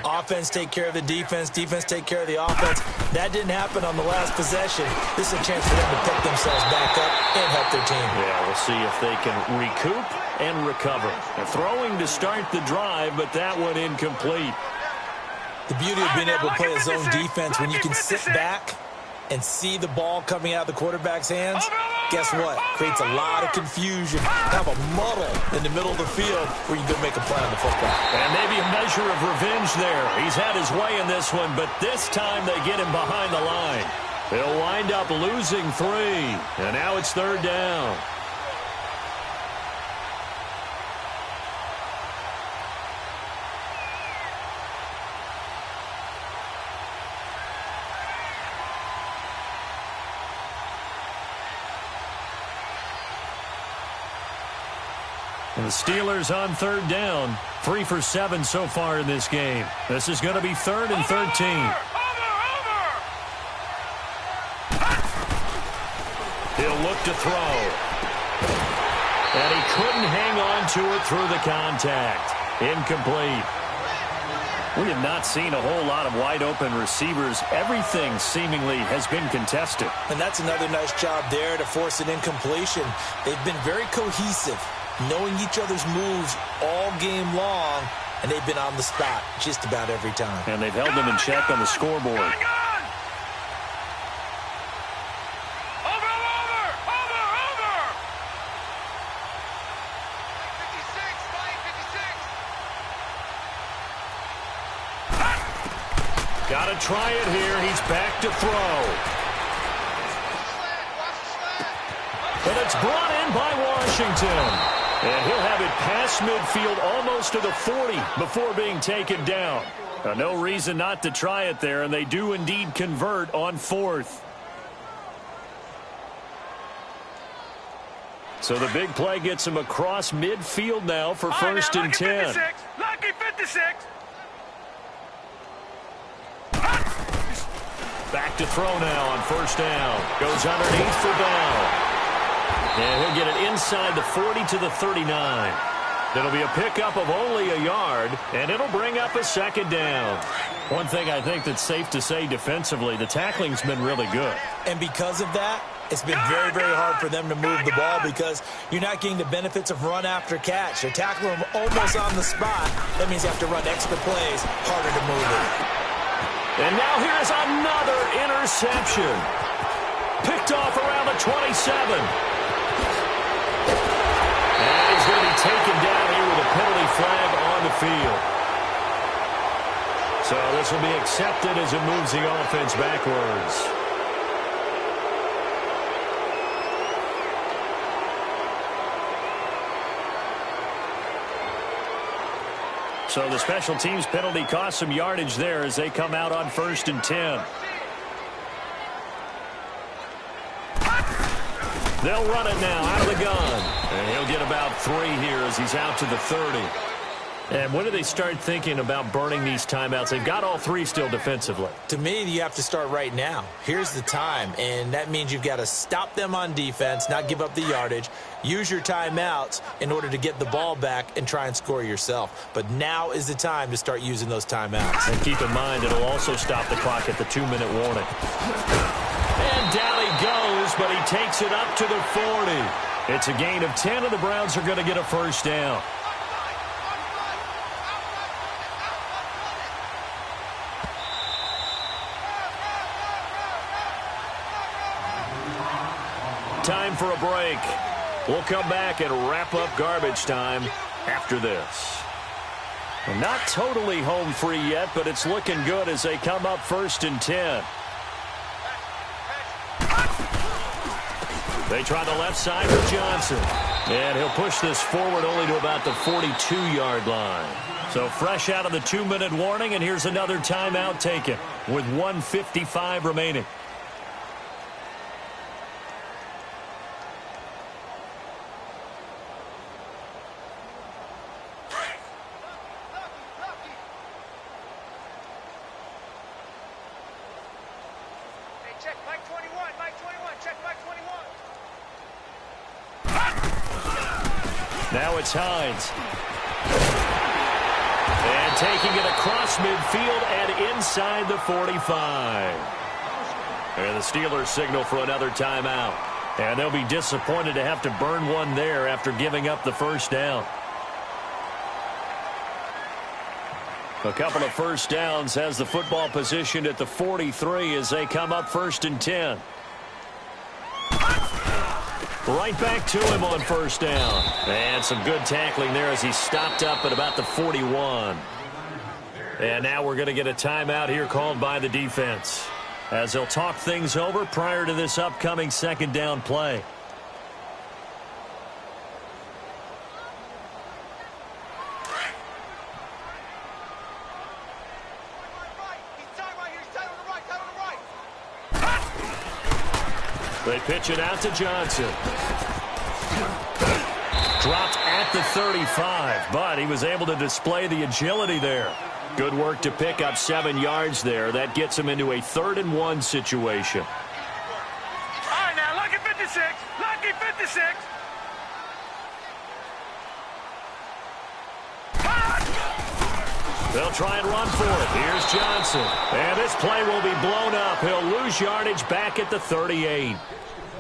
Speaker 2: Offense take care of the defense, defense take care of the offense. That didn't happen on the last possession. This is a chance for them to pick themselves back up and help their team.
Speaker 1: Yeah, we'll see if they can recoup and recover. They're throwing to start the drive, but that one incomplete.
Speaker 2: The beauty of being able to play a zone defense when you can sit back and see the ball coming out of the quarterback's hands, guess what? Creates a lot of confusion, kind of a muddle in the middle of the field where you can make a play on the football.
Speaker 1: And maybe a measure of revenge there. He's had his way in this one, but this time they get him behind the line. They'll wind up losing 3, and now it's 3rd down. And the Steelers on 3rd down. 3 for 7 so far in this game. This is going to be 3rd and 13. He'll look to throw. And he couldn't hang on to it through the contact. Incomplete. We have not seen a whole lot of wide-open receivers. Everything seemingly has been contested.
Speaker 2: And that's another nice job there to force an incompletion. They've been very cohesive, knowing each other's moves all game long, and they've been on the spot just about every time.
Speaker 1: And they've held them in check on the scoreboard. Got to try it here. He's back to throw. And it's brought in by Washington. And he'll have it past midfield almost to the 40 before being taken down. No reason not to try it there, and they do indeed convert on 4th. So the big play gets him across midfield now for 1st and 10.
Speaker 3: Lucky 56.
Speaker 1: Back to throw now on 1st down. Goes underneath for Bell. And he'll get it inside the 40 to the 39. It'll be a pickup of only a yard, and it'll bring up a 2nd down. One thing I think that's safe to say defensively, the tackling's been really good.
Speaker 2: And because of that, it's been very, very hard for them to move the ball because you're not getting the benefits of run after catch. They're tackling them almost on the spot. That means you have to run extra plays, harder to move it.
Speaker 1: And now here's another interception. Picked off around the 27. And he's going to be taken down here with a penalty flag on the field. So this will be accepted as it moves the offense backwards. So the special teams penalty cost some yardage there as they come out on 1st and 10. They'll run it now out of the gun. And he'll get about 3 here as he's out to the 30. And when do they start thinking about burning these timeouts? They've got all 3 still defensively.
Speaker 2: To me, you have to start right now. Here's the time, and that means you've got to stop them on defense, not give up the yardage, use your timeouts in order to get the ball back and try and score yourself. But now is the time to start using those timeouts.
Speaker 1: And keep in mind, it'll also stop the clock at the 2-minute warning. And down he goes, but he takes it up to the 40. It's a gain of 10, and the Browns are going to get a 1st down. time for a break. We'll come back and wrap up garbage time after this. Not totally home free yet, but it's looking good as they come up 1st and 10. They try the left side with Johnson. And he'll push this forward only to about the 42-yard line. So fresh out of the 2-minute warning, and here's another timeout taken with 1:55 remaining.
Speaker 3: Check Mike 21, Mike 21, check Mike 21.
Speaker 1: Now it's Hines. And taking it across midfield and inside the 45. And the Steelers signal for another timeout. And they'll be disappointed to have to burn one there after giving up the first down. A couple of first downs has the football positioned at the 43 as they come up 1st and 10. Right back to him on first down. And some good tackling there as he stopped up at about the 41. And now we're going to get a timeout here called by the defense, as they'll talk things over prior to this upcoming 2nd down play. They pitch it out to Johnson. Dropped at the 35, but he was able to display the agility there. Good work to pick up 7 yards there. That gets him into a 3rd and 1 situation.
Speaker 3: All right, now, lucky 56. Lucky 56.
Speaker 1: They'll try and run for it. Here's Johnson. And this play will be blown up. He'll lose yardage back at the 38.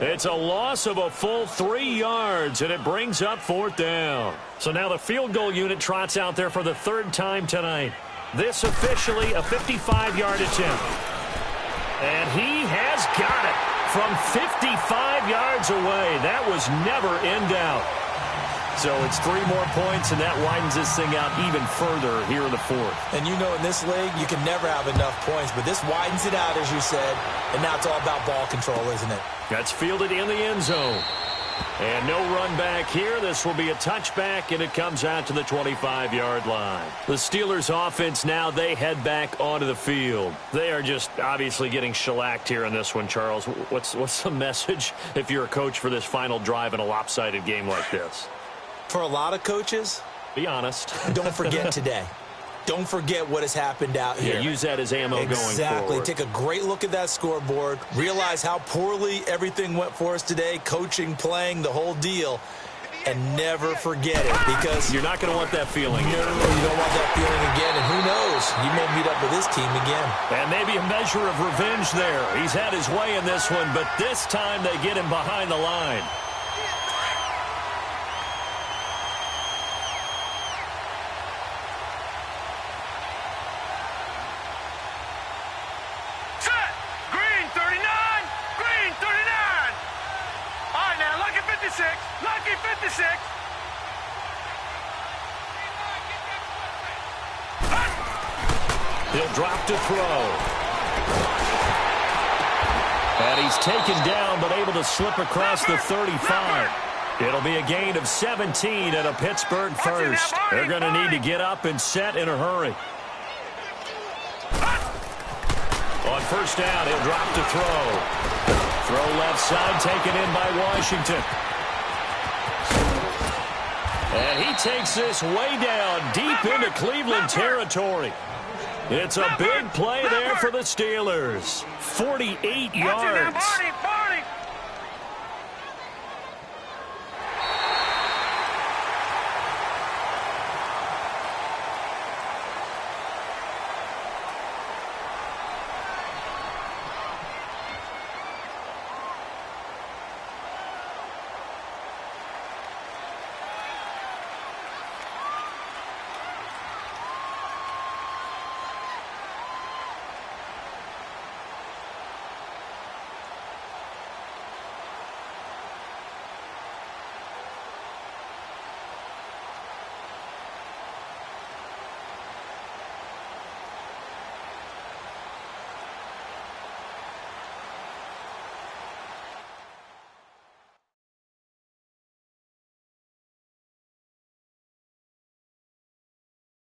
Speaker 1: It's a loss of a full 3 yards, and it brings up 4th down. So now the field goal unit trots out there for the 3rd time tonight. This officially a 55-yard attempt. And he has got it from 55 yards away. That was never in doubt. So it's 3 more points, and that widens this thing out even further here in the 4th.
Speaker 2: And you know, in this league, you can never have enough points, but this widens it out, as you said, and now it's all about ball control, isn't it?
Speaker 1: That's fielded in the end zone. And no run back here. This will be a touchback, and it comes out to the 25-yard line. The Steelers' offense now, they head back onto the field. They are just obviously getting shellacked here in this one, Charles. What's the message if you're a coach for this final drive in a lopsided game like this?
Speaker 2: For a lot of coaches,
Speaker 1: be honest.
Speaker 2: Don't forget today. Don't forget what has happened out here.
Speaker 1: Yeah, use that as ammo going forward.
Speaker 2: Exactly. Take a great look at that scoreboard. Realize how poorly everything went for us today. Coaching, playing, the whole deal. And never forget it, because
Speaker 1: you're not going to want that feeling.
Speaker 2: No, you don't want that feeling again. And who knows? You may meet up with this team again.
Speaker 1: And maybe a measure of revenge there. He's had his way in this one, but this time they get him behind the line.
Speaker 3: Lucky 56.
Speaker 1: He'll drop to throw. And he's taken down, but able to slip across the 35. It'll be a gain of 17 at a Pittsburgh first. They're going to need to get up and set in a hurry. On first down, he'll drop to throw. Throw left side, taken in by Washington. And he takes this way down, deep into Cleveland territory. It's a big play there for the Steelers. 48 yards.